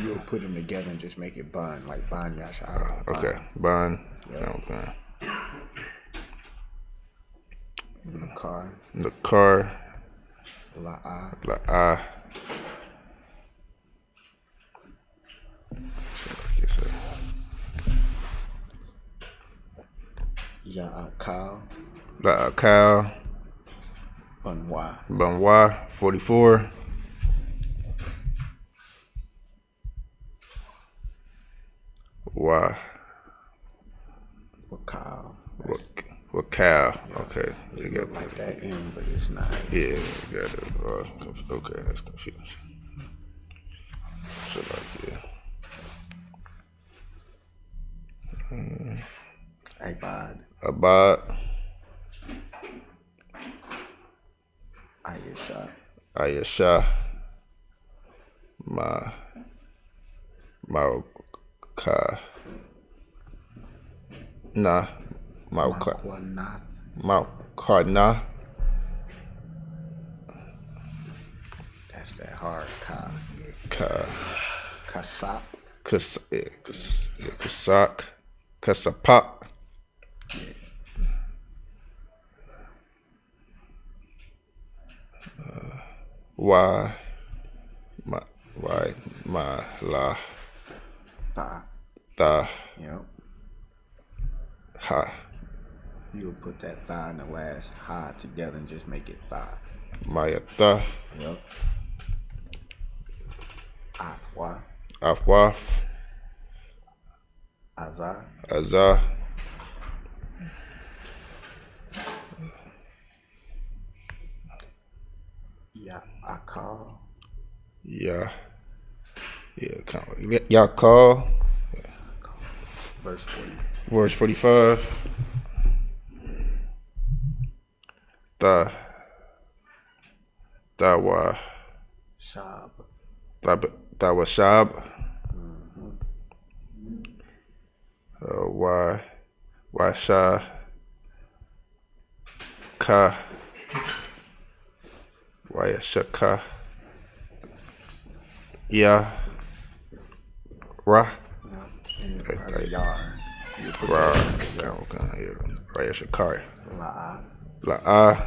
You'll put them together and just make it bun, like Ban Yasha. okay Ban Yeah. Nakar. Nakar La'a. La'a Ya'akal. La'akal Bunwa. Banwa 44 Wa Wakal. Wakal okay It look like that M, but it's not. yeah got it okay that's confusing so like Ibad. Abad Ayesha. Ayesha Mauka Na Makwanath. Maukarna That's that hard Ka. Ka Kasap. Kasak Kasapak Why my la Tha. the Yep. ha You'll put that thigh and the last ha together and just make it thigh. my the Yep. Athwa. Afwaf Azar. Azah Ya'akal. yeah kind of y'all call Verse 40. verse 45 Dawa Shab. Dawa Shab why Shah Ka why Shaka yeah Ra Yar. Ra why Shakar La'a. La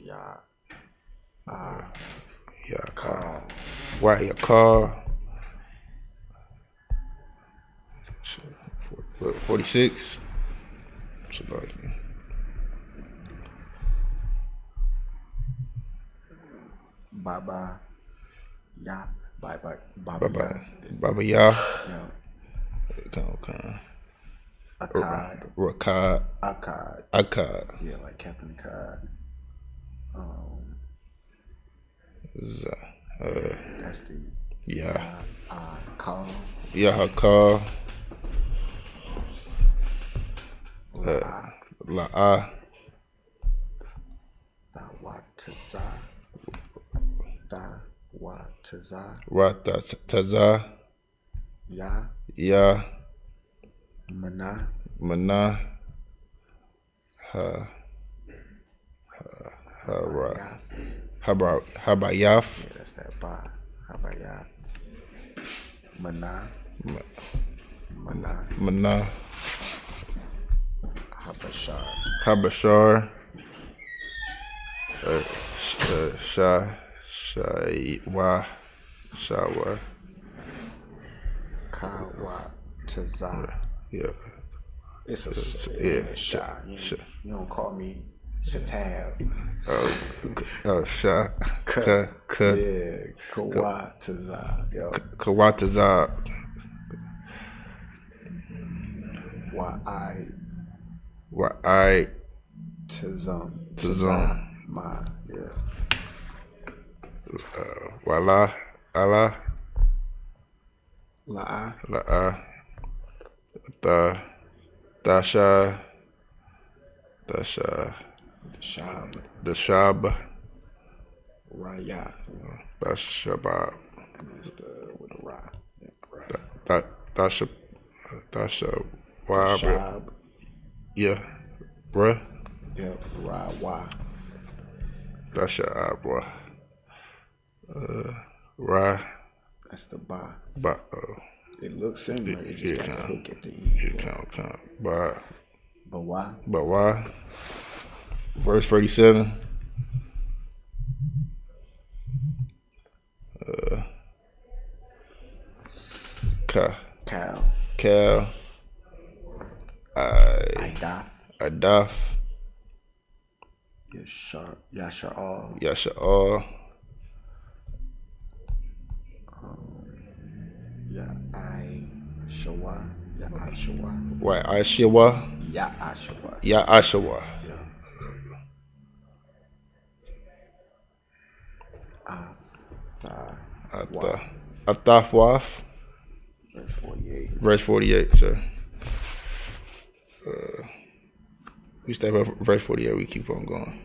Ya. yeah why your car 46 Baba. Yap. Baba Baba. Yah. Baba Yah. Yeah. Okay. Akkad. Rakad. Akkad. Akkad. Yeah, like Captain Akkad. That's the Yeah. Call. Yahakal. La'ah. La'ah. Thawataza. Thawataza. Ratataza. Yah. Yah. Mana. Mana. Ha. Habayah. Habayaf. Yeah, that's that ba. Habayah. Mana. Mana. Mana. Habashar. Habashar. Shaiwa. Shawa. Kawataza. Yeah. It's a Yeah. Shah. You don't call me Shatab. Sha. Yeah, Kawataza. Yo. Kawataza. Wa'ai. Tazam. Ma. Yeah. Wala. Allah. La'ah. La'ah. Dasha. Shab. The Shab. Raya. Dashabab. And it's with the Ra. Yeah, Ra. Dasha. Wab. Shab. Yeah. Bruh. Yep. Ra. Wa. Dasha Abra. Ra. That's the ba. Ba. It looks similar. It just got a hook at the end. Count. Ba. But why? But why? Verse 37. Cal. Adaf. Yasha'al. Ya'ashawa. Why Ashawa? Ya'ashawa. Ya'ashawa. Athafwaf. Verse 48, sir. We stay at verse 48, we keep on going.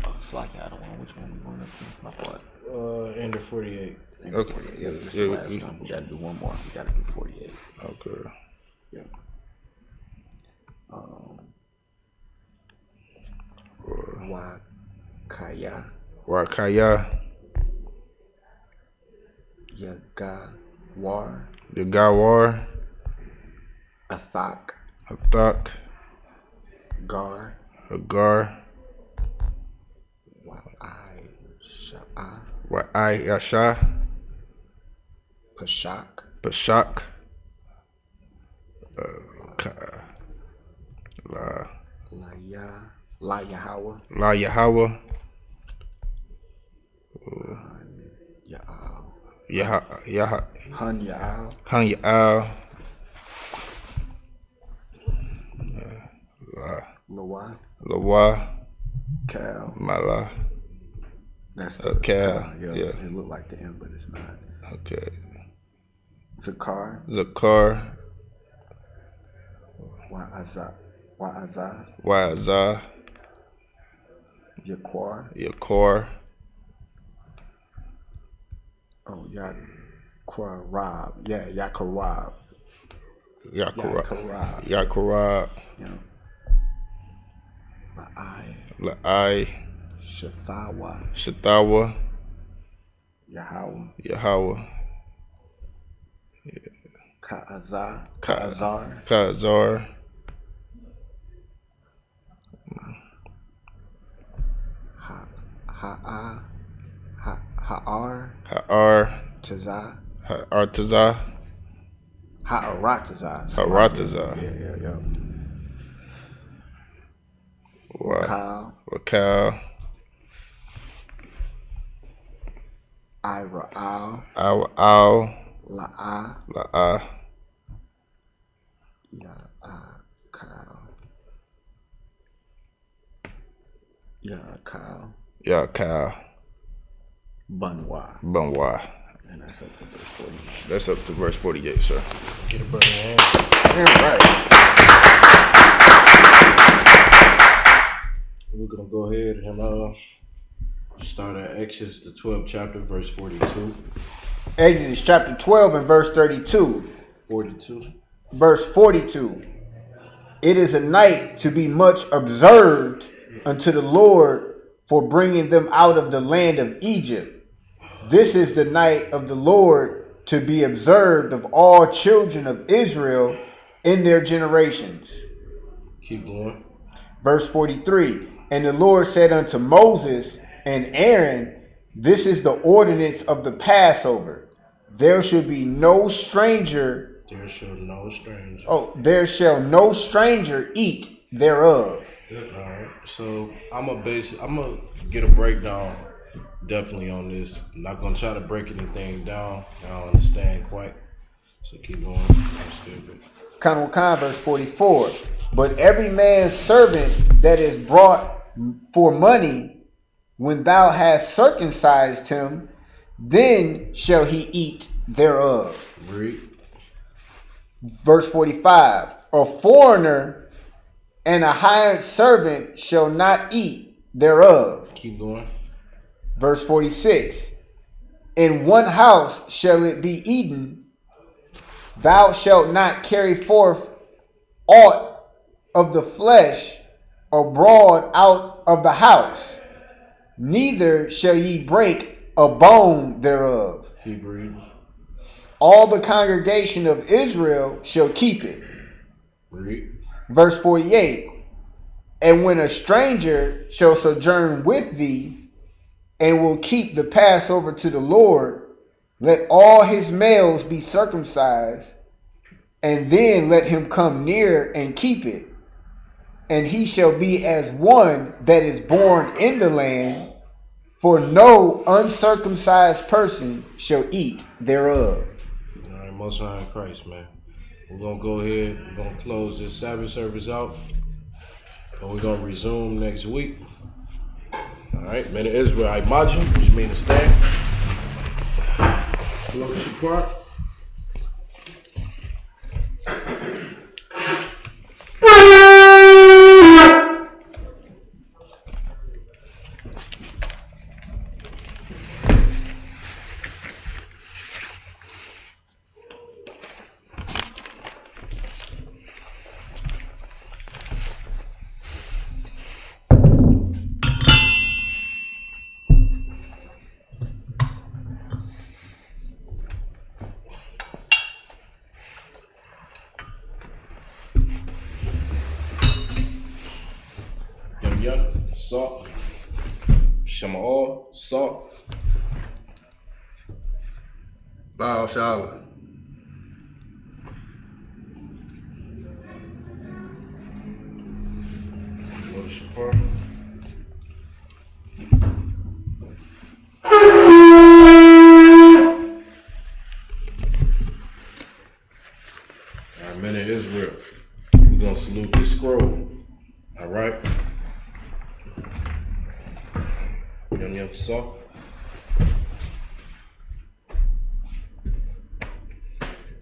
It's like I don't know which one we're going up to. My fault. End of 48. Okay. Yeah, this is the last one. We gotta do one more. We gotta do 48. Okay. Yeah. Wakaya. Yagawar. Athak. Hagar. Wa'ayasha. Pashak. La Yahweh. Han Ya'al. Lawa. Cal. Mala. That's the Cal. Yeah. It looked like the M, but it's not. Okay. Zakar. Wa'azah. Yaquar. Oh, Yaqarab. Yeah, Yaqarab. Yaqarab. Yeah. La'ai. Shathawa. Yahweh. Ka'azar. Ha'ar. Tazah. Ha'aratazah. Yeah. Wakal. I Ra'al. Al La'ah. La'ah. Ya'akal. Ya'akal. Yakal Bunwa. Bunwa. And that's up to verse 48. That's up to verse 48, sir. Get a brother hand. Yeah, right. We're gonna go ahead and start at Exodus the 12th chapter, verse 42. Exodus chapter 12 and verse 32. 42. Verse 42. It is a night to be much observed unto the Lord for bringing them out of the land of Egypt. This is the night of the Lord to be observed of all children of Israel in their generations. Keep going. Verse 43. And the Lord said unto Moses and Aaron, this is the ordinance of the Passover. There should be no stranger. There shall no stranger. There shall no stranger eat thereof. All right. So I'm gonna get a breakdown definitely on this. I'm not gonna try to break anything down. I don't understand quite. So keep going. I'm stupid. Khan, verse 44. But every man's servant that is brought for money, when thou hast circumcised him, then shall he eat thereof. Read. Verse 45. A foreigner and a hired servant shall not eat thereof. Keep going. Verse 46. In one house shall it be eaten. Thou shalt not carry forth aught of the flesh abroad out of the house, neither shall ye break a bone thereof. Keep reading. All the congregation of Israel shall keep it. Read. Verse 48. And when a stranger shall sojourn with thee, and will keep the Passover to the Lord, let all his males be circumcised, and then let him come near and keep it. And he shall be as one that is born in the land, for no uncircumcised person shall eat thereof. All right, Most High in Christ, man. We're gonna go ahead. We're gonna close this Sabbath service out, and we're gonna resume next week. All right, man of Israel, I imagine, which means to stand. Close your part. Salt, Shema, salt, Baal Shala. Shapar. All right, men of Israel, we're gonna salute this scroll. All right. Yum salt.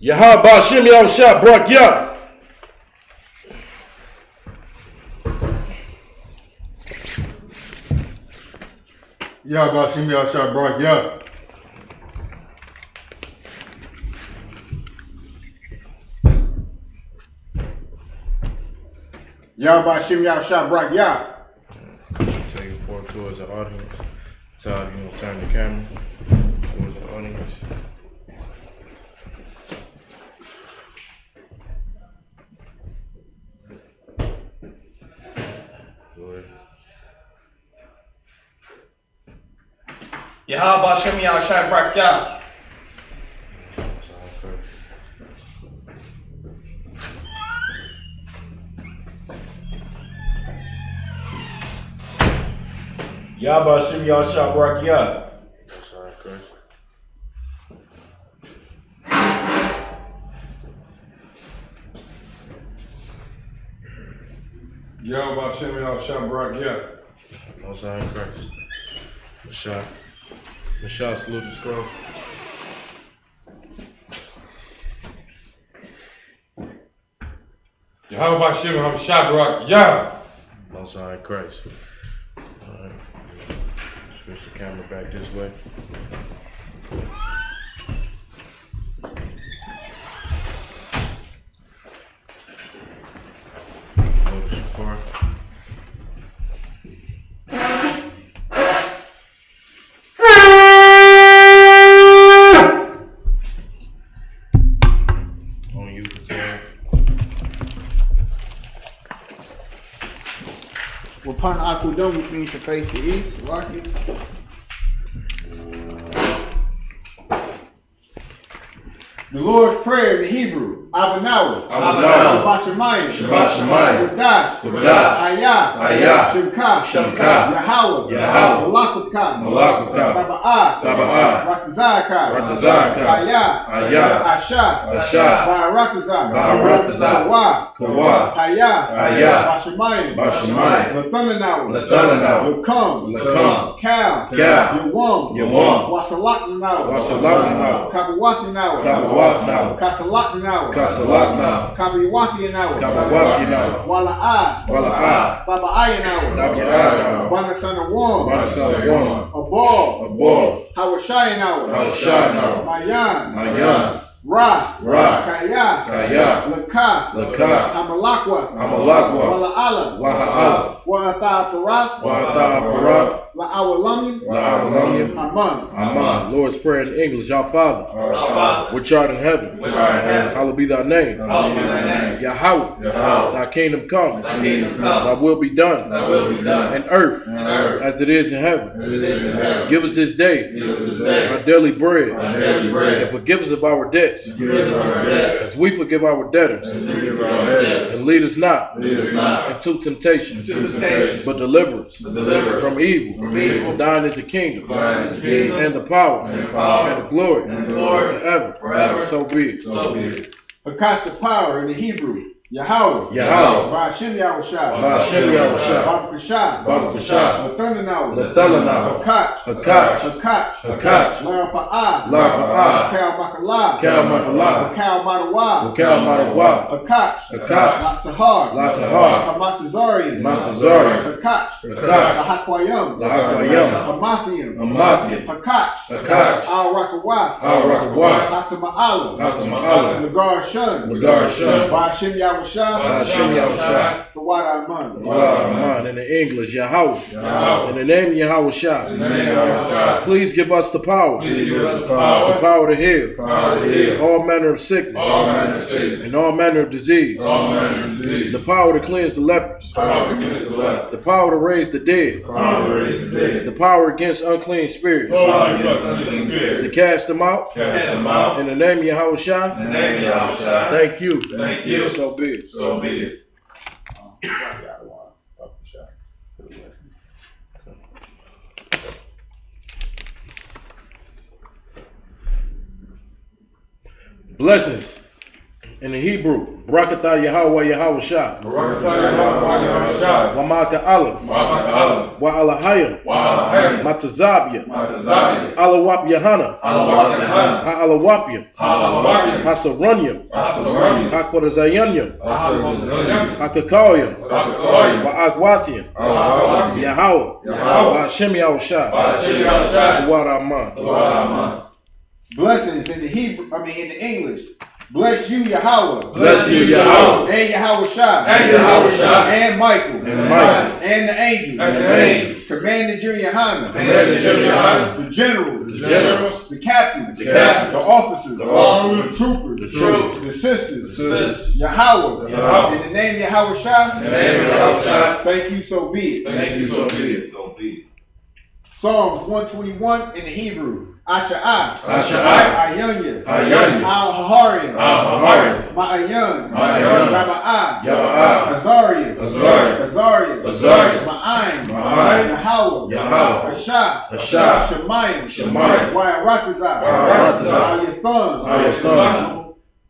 Yahab Bashim Yam Shah Brak Yah. Yahba Shim Yahshua Barak Yah. Yahba Shim Yahshua Brak Yah. Take it forward towards the audience. Tell you to turn the camera towards the audience. Go ahead. Yahweh Shem Yahshua Barak Yah. Yahweh Shem Yahshua Barak Yah. That's all right, Chris. Yahweh Hashem Yahweh Barak Yah. Most High in Christ. Mashah, salute the scroll. Yahweh Hashem Barak Yah. Most High in Christ. Alright. Switch the camera back this way. Go to Shapar. On you, Patel. Upon Akudom, which means to face the east, Rocky. The Lord's Prayer in the Hebrew, Abanawa, Shabbat Shemayim, Wadash, Ayah, Shemka, Yahweh, Malakavka, Taba'ah, Ratazaka, Ayah, Asha, Barakazah, Kawa, Ayah, Bashamayim, Latananawa, Lakum, Cal, Yawam, Wasalatanawa, Kabawatanawa, Kasalatanawa, Kabiwathianawa, Wala'ah, Baba'ayanawa, Banasana Abor, Hawashayanawa, Mayan, Ra, Kaya, Laka, Hamalakwa, Wala'ala, Wa'atha La'awalamim, Aman. Lord's Prayer in English. Our Father, which art in heaven, hallowed be thy name. Yahweh, thy kingdom come, thy will be done, in earth as it is in heaven. Give us this day our daily bread, and forgive us of our debts, as we forgive our debtors. And lead us not into temptation, but deliver us from evil. For thine is the kingdom, and the power, and the glory, forever. So be it. Akasha power in the Hebrew, Yahweh, Ba'ashem Yahushua, Babakashah, Latananawa, Hakach, Larapa'ah, Cal Makalah, Hakach, Latahar, Hamatazarian, Hakach, Lahakwayam, Hamathiam, Hakach, Al-Rakawath, Hatama'ala, Nagar Shun, Ba'ashem Yahushua, the Wada Aman. In the English, Yahweh. In the name of Yahweh, please give us the power. The power to heal all manner of sickness and all manner of disease. The power to cleanse the lepers. The power to raise the dead. The power against unclean spirits. To cast them out. In the name of Yahweh. Thank you. So be it. Blessings in the Hebrew, Barakatah Yahweh Yahweh Shah, Wamaka Allah, Wa'alahayim, Matazabia, Alawap Yahana, Ha'alawapya, Hasarunyam, Hakwarazayanyam, Hakakayam, Wa'agwathiam, Yahweh, Wa'ashem Yahushua, Wa'ad Aman. Blessings in the in the English. Bless you, Yahweh. Bless you, Yahweh. And Yahweh Shah. And Yahweh Shah. And Michael. And Michael. And the angels. And the angels. Command the Junior Hana. Command the Junior Hana. The generals. The generals. The captains. The captains. The officers. The officers. The troopers. The troopers. The sisters. The sisters. Yahweh. Yahweh. In the name of Yahweh Shah. In the name of Yahweh Shah. Thank you, so be it. Thank you, so be it. Psalms 121 in the Hebrew. Asha'ah, Ayanya, Al-Haharian, Ma'ayan, Yaba'ah, Azarian, Ma'ayin, Yahweh, Asha, Shemayim, Wa'aratazah, Ayathan,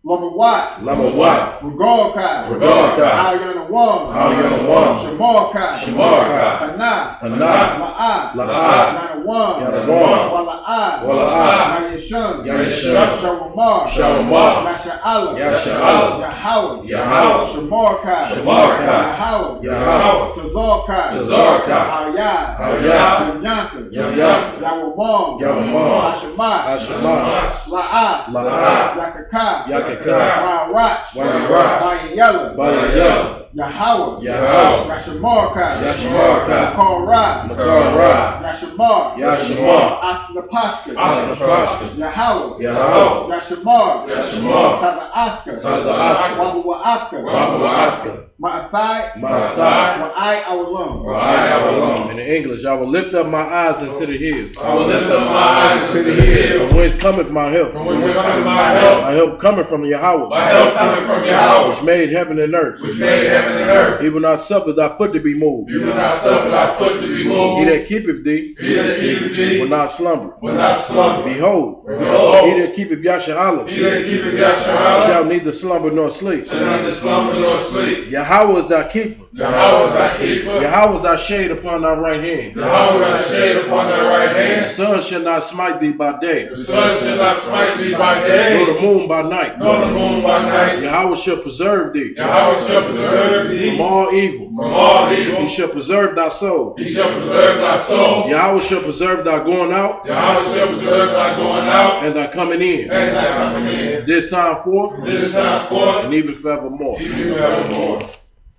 Lamawat, Lamawat, Rugorkai, Rugorkai, Al-Yana-Wan, Al-Yana-Wan, Shamarkai, Shamarkai, Hana, Hana, La'ah, La'ah, Yana-Wan, Yana-Wan, Wala'ah, Wala'ah, Yayishun, Yayishun, Shawamar, Shawamar, Yasha'ala, Yasha'ala, Yahweh, Yahweh, Shamarkai, Shamarkai, Yahweh, Yahweh, Tazarkai, Tazarkai, Al-Yad, Al-Yad, Yamyanka, Yamyanka, Yawamam, Yawamam, Hashemat, Hashemat, La'ah, La'ah, Yakaka, Yakaka, Wa'arach, Wa'arach, Bayayella, Bayayella, Yahweh, Yahweh, Yashamarkai, Yashamarkai, Makar Ra, Makar Ra, Yashamar, Yashamar, Atnapaska, Atnapaska, Yahweh, Yahweh, Yashamar, Yashamar, Taza'afka, Taza'afka, Wa'afka, Wa'afka, Ma'athai, Ma'athai, Wa'ai Awalum, Wa'ai Awalum. In the English, I will lift up my eyes into the hills. I will lift up my eyes into the hills. From whence cometh my help? From whence cometh my help? My help cometh from Yahweh. My help cometh from Yahweh, which made heaven and earth. which made heaven and earth. He will not suffer thy foot to be moved. You will not suffer thy foot to be moved. He that keepeth thee He that keepeth thee will not slumber. will not slumber. Behold, Behold, he that keepeth Yashar'Allah he that keepeth Yahshua shall neither slumber nor sleep. shall neither slumber nor sleep. Yahweh is thy keeper. Yahweh is thy keeper. Yahweh is thy shade upon thy right hand. Yahweh is thy shade upon thy right The hand. sun shall not smite thee by day, The sun shall not smite thee by nor day, the moon by night. nor the moon by night. Yahweh shall preserve thee Yahweh shall preserve thee from all evil. from all evil. He shall preserve thy soul. He shall preserve thy soul. Yahweh shall preserve thy going out Yahweh shall preserve thy going out and thy coming in, and thy coming in. this time forth This time forth, and even forevermore. even forevermore.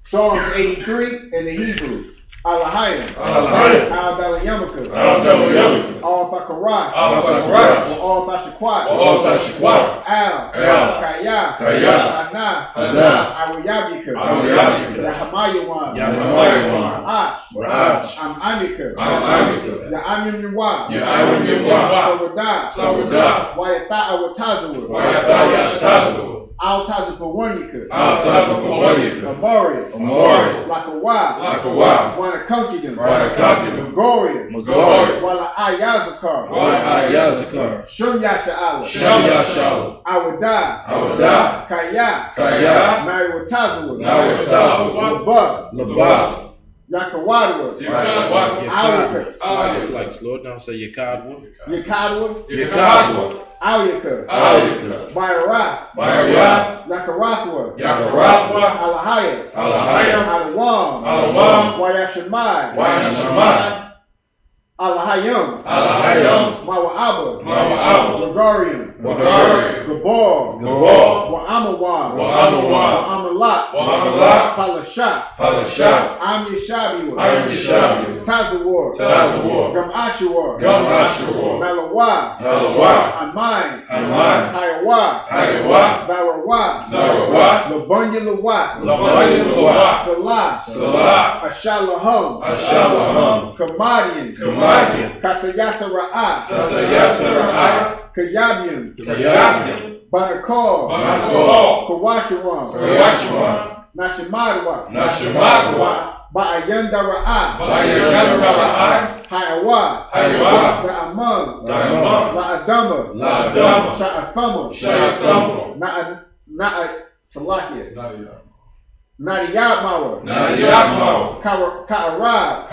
Psalms 83 in the Hebrew, Alahayim, Alahayim, Al-Balayamaka, Al-Balayamaka, Al-Bakarash, Al-Bakarash, Al-Bashakwat, Al-Bashakwat, Al, Al, Kaya, Kaya, Ana, Ana, Awiyabika, Awiyabika, Yahamayawan, Yahamayawan, Ra'ash, Ra'ash, Amika, Amika, Ya'amim-Ywa, Ya'amim-Ywa, Sawadah, Sawadah, Wayata'a Watazawa, Wayataya Tazawa, Al-Tazapawanika, Al-Tazapawanika, Amari, Amori, Lakawa, Lakawa, Wanakunkidim, Wanakunkidim, Magoria, Magoria, Wala Ayazakar, Yazakar, Shum Yasha'ala, Shem Yashal, Awada, Awada, Kaya, Kaya, Mariwatazawa, Nawatazawa, Labab, Labab, Yakawadawa, Yakadwa, Awika, It's like slow it down, say Yakadwa. Yakadwa, Yakadwa, Awika, Ayika, Bayara, Bayara, Yakaratwa, Yakaratwa, Alahaya, Alahaya, Alawam, Alawam, Wayashamai, Wayashamai, Alahayim, Alahayim, Mawa'aba, Mawa'aba, Gregorian, Gregorian, Gabor, Gabor, Wa'amawan, Wa'amawan, Wa'amalat, Wa'amalat, Palashat, Palashat, Am Yeshabiwa, Am Yeshabiwa, Tazawar, Tazawar, Gam Ashawar, Gam Ashawar, Malawa, Malawa, Amai, Amai, Hayawa, Hayawa, Zarawa, Zarawa, Labunya Lawat, Labunya Lawat, Salah, Salah, Ashalahum, Ashalahum, Kamadian, Kamadian, Kasayasa Ra'ah, Kasayasa Ra'ah, Kayabian, Kayabian, Banakor, Banakor, Kawashawan, Kawashawan, Nashimadwa, Nashimadwa, Ba'ayanda Ra'ah, Bayayana Ra'ah, Hayawa, Hayawa, Da'amam, Da'amam, La'adama, La'adama, Sha'athama, Sha'athama, Salakia, Nadiyamawa, Nadiyamawa, Ka'arab, Ka'arab,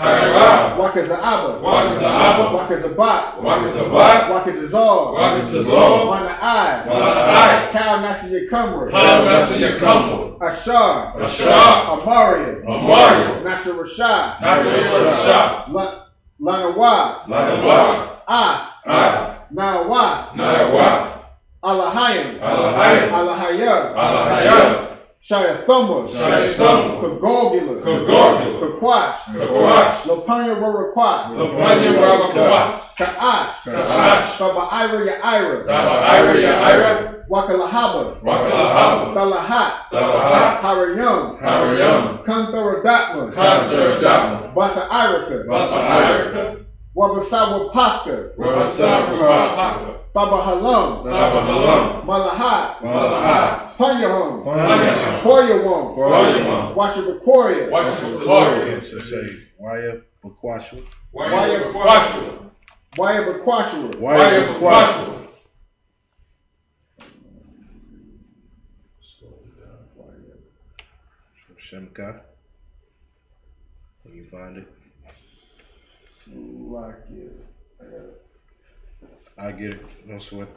Wakaza'aba, Wakaza'aba, Wakazabat, Wakazabat, Wakazazor, Wakazazor, Mana'ai, Mana'ai, Kal Nasiyakamra, Kal Nasiyakamra, Ashar, Ashar, Amarian, Amarian, Nasir Rashad, Nasir Rashad, Lanawa, Lanawa, Nawa, Nawa, Alahayim, Alahayim, Alahayah, Alahayah, Shayathumah, Shayathumah, Kagorgula, Kagorgula, Kakwash, Kakwash, Lapanya Warakwat, Lapanya Warakwat, Ka'ash, Ka'ash, Taba'ira Ya'ira, Taba'ira Ya'ira, Wakalahaba, Wakalahaba, Dalahat, Dalahat, Harayum, Harayum, Kantharadatma, Kantharadatma, Basa Irika, Basa Irika, Wabasawa Paka, Wabasawa Paka, Tabahalam, Tabahalam, Malahat, Malahat, Panyahum, Panyahum, Hoyawam, Hoyawam, Washabakoria, Washabakoria, So say Waya Bakwashua. Waya Bakwashua, Wayabakwashua, Waya Bakwashua, Shemka. When you find it. I get it. No sweat.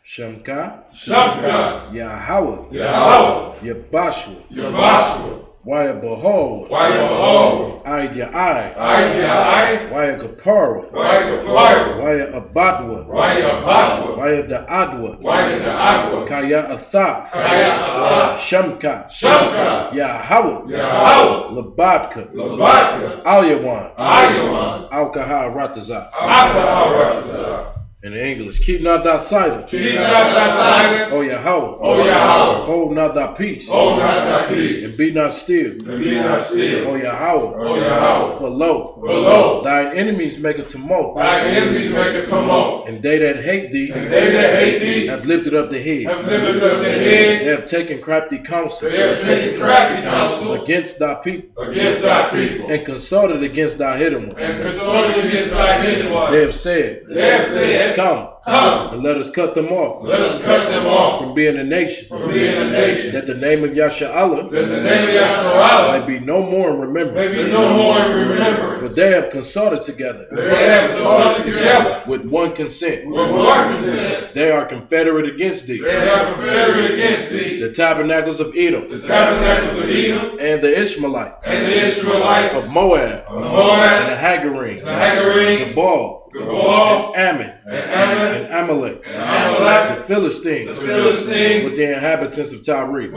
Shemka. Shemka. Yahweh. Yahweh. Yabashua. Yabashua. Waya Behold. Waya Behold. Aya Ai. Aya. Waya Kapara. Waya Kapara. Waya Abadwa. Waya Abadwa. Waya Da'adwa. Waya Da'adwa. Kaya Atha. Kaya Atha. Shemka. Shemka. Yahweh. Yahweh. Labadka. Labadka. Alyawan. Alyawan. Alkaha Ratazah. Alkaha Ratazah. In English, keep not thy silence. Keep not thy silence. O Yahweh. O Yahweh. Hold not thy peace. Hold not thy peace. And be not still. And be not still. O Yahweh. O Yahweh. For lo. For lo. Thine enemies make a tumult. Thine enemies make a tumult. And they that hate thee. And they that hate thee. Have lifted up the head. Have lifted up the head. They have taken crafty counsel. They have taken crafty counsel. Against thy people. Against thy people. And consulted against thy hidden ones. And consulted against thy hidden ones. They have said. They have said. Come. And let us cut them off. Let us cut them off. From being a nation. From being a nation. That the name of Yasha'Allah. That the name of Yasha'Allah. May be no more in remembrance. May be no more in remembrance. For they have consulted together. They have consulted together. With one consent. With one consent. They are confederate against thee. They are confederate against thee. The tabernacles of Edom. The tabernacles of Edom. And the Ishmaelites. And the Ishmaelites. Of Moab. Of Moab. And the Hagarine. The Hagarine. The Baal. Gaul, and Ammon, and Amalek, the Philistines, with the inhabitants of Tyre.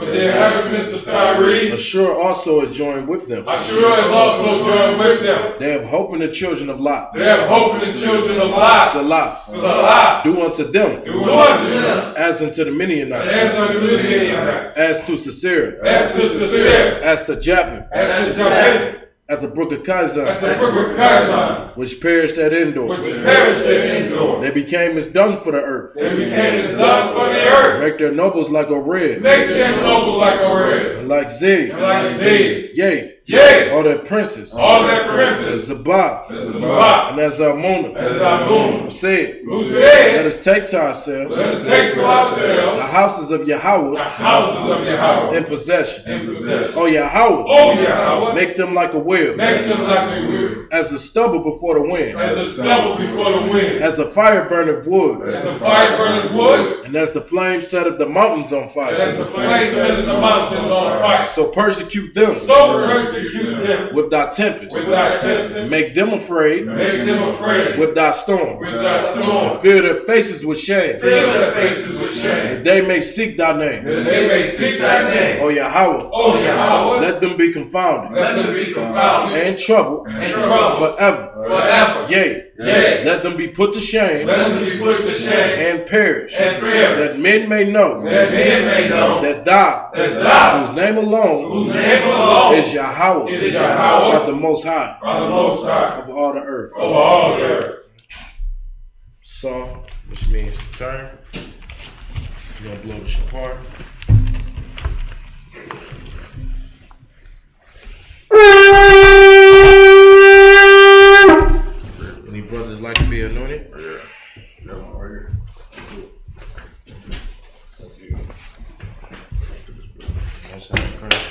Ashur also is joined with them. They have hope in the children of Lot. Salah. Do unto them. As unto the Midianites. As to Sisera. As to Japheth. At the brook of Kazan, which perished at Endor. They became as dung for the earth. Make their nobles like a red. And like Zig. Yea. All their princes. As Zabah. And as Zalmunna. Said. Let us take to ourselves. The houses of Yahweh. In possession. O Yahweh. Make them like a wheel. As the stubble before the wind. As the fire burneth wood. And as the flame setteth the mountains on fire. So persecute them. With thy tempest. Make them afraid. With thy storm. And fill their faces with shame. That they may seek thy name. O Yahweh. Let them be confounded. And troubled. Forever. Yea. Let them be put to shame. And perish. That men may know. That thou, whose name alone is Yahweh, art the Most High of all the earth. Saw, which means turn. You're gonna blow the shofar. Any brothers like to be anointed? Yeah, right here. Most High Christ.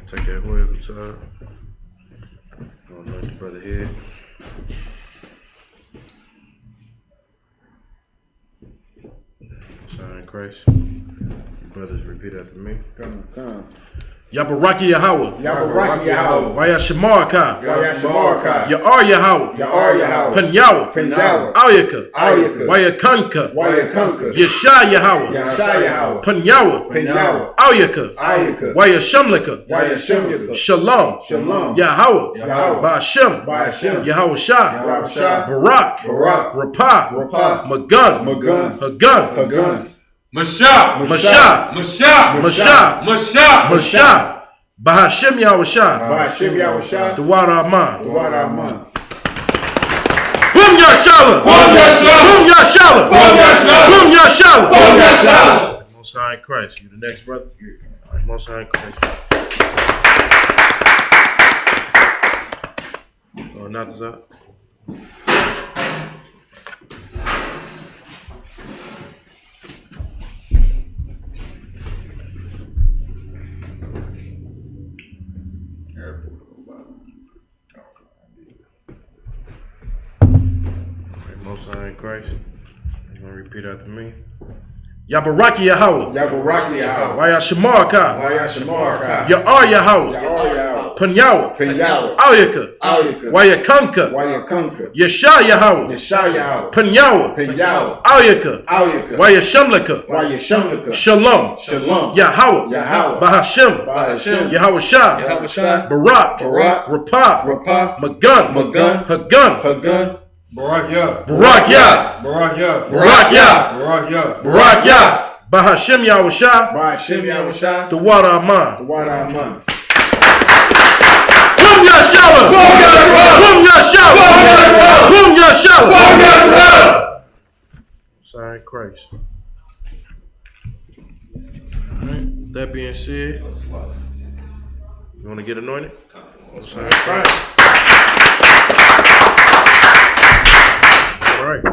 Take that oil beside. Gonna anoint the brother head. Sign Christ. Brothers, repeat after me. Come. Yabaraki Yahweh. Yabaraki Yahweh. Waya Shemarka. Yashamarka. Ya'ar Yahweh. Ya'ar Yahweh. Penyawa. Penyawa. Ayaka. Ayaka. Waya Kanka. Wayakanka. Yesha Yahweh. Yasha Yahweh. Penyawa. Penyawa. Ayaka. Ayaka. Waya Shemleka. Wayashemleka. Shalom. Shalom. Yahweh. Yahweh. Ba'ashem. Ba'ashem. Yahweh Shah. Yahweh Shah. Barak. Barak. Rapah. Rapah. Magun. Magun. Hagun. Hagun. Mashah. Mashah. Mashah. Mashah. Mashah. Mashah. Bahashem Yahweh Shah. Ba'ashem Yahweh Shah. Dawad Arman. Dawad Arman. Hum Yashala. Hum Yashala. Hum Yashala. Hum Yashala. Hum Yashala. Hum Yashala. Most High in Christ. You the next brother? Most High in Christ. Oh, not this out. Most High in Christ. You gonna repeat after me? Yabaraki Yahweh. Yabaraki Yahweh. Waya Shamarka. Waya Shamarka. Ya'ar Yahweh. Yahweh. Panyawa. Penyawa. Auyaka. Auyaka. Waya Kanka. Waya Kunka. Yasha Yahweh. Yesha Yahweh. Panyawa. Penyawa. Auyaka. Auyaka. Waya Shamlaka. Waya Shamlaka. Shalom. Shalom. Yahweh. Yahweh. Bahashem. Bahashem. Yahweh Shah. Yahweh Shah. Barak. Barak. Rapah. Rapah. Magun. Magun. Hagun. Hagun. Barak Yah. Barak Yah. Barak Yah. Barak Yah. Barak Yah. Barak Yah. Bahashem Yahweh Shah. Bahashem Yahweh Shah. The water Aman. The water Aman. Boom Yashala! Boom Yashala! Boom Yashala! Sorry, Christ. Alright, with that being said, you want to get anointed? Sorry, Christ. All right.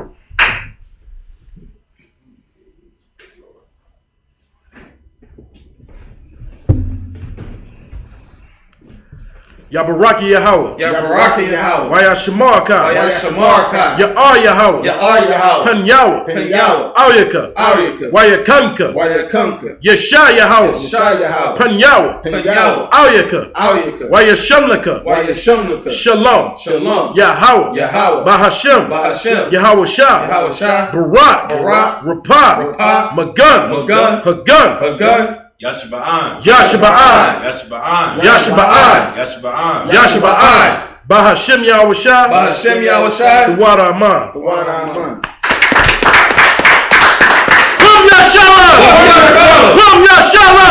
Yabaraki Yahweh. Yabaraki Yahweh. Waya Shamarka. Waya Shamarka. Ya'ar Yahweh. Ya'ar Yahweh. Panyawa. Penyawa. Auyaka. Auyaka. Waya Kanka. Waya Kunka. Yesha Yahweh. Yesha Yahweh. Panyawa. Penyawa. Auyaka. Auyaka. Waya Shamlaka. Waya Shamlaka. Shalom. Shalom. Yahweh. Yahweh. Bahashem. Bahashem. Yahweh Shah. Yahweh Shah. Barak. Barak. Rapah. Rapah. Magun. Magun. Hagun. Hagun. Yashaba'an. Yashaba'an. Yashaba'an. Yashaba'an. Yashaba'an. Yashaba'an. Bahashem Yahweh Shah. Bahashem Yahweh Shah. The water Aman. The water Aman. Boom Yashala! Boom Yashala!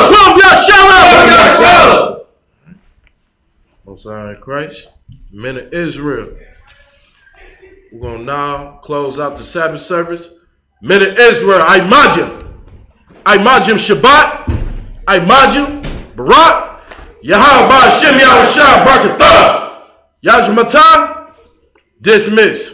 Boom Yashala! Most High in Christ, men of Israel. We're going to now close out the Sabbath service. Men of Israel, I Majim. I Majim Shabbat. I Majim Barak. Yahweh Ba'ashem Yahweh Shah Barakatah. Yajmatah. Dismiss.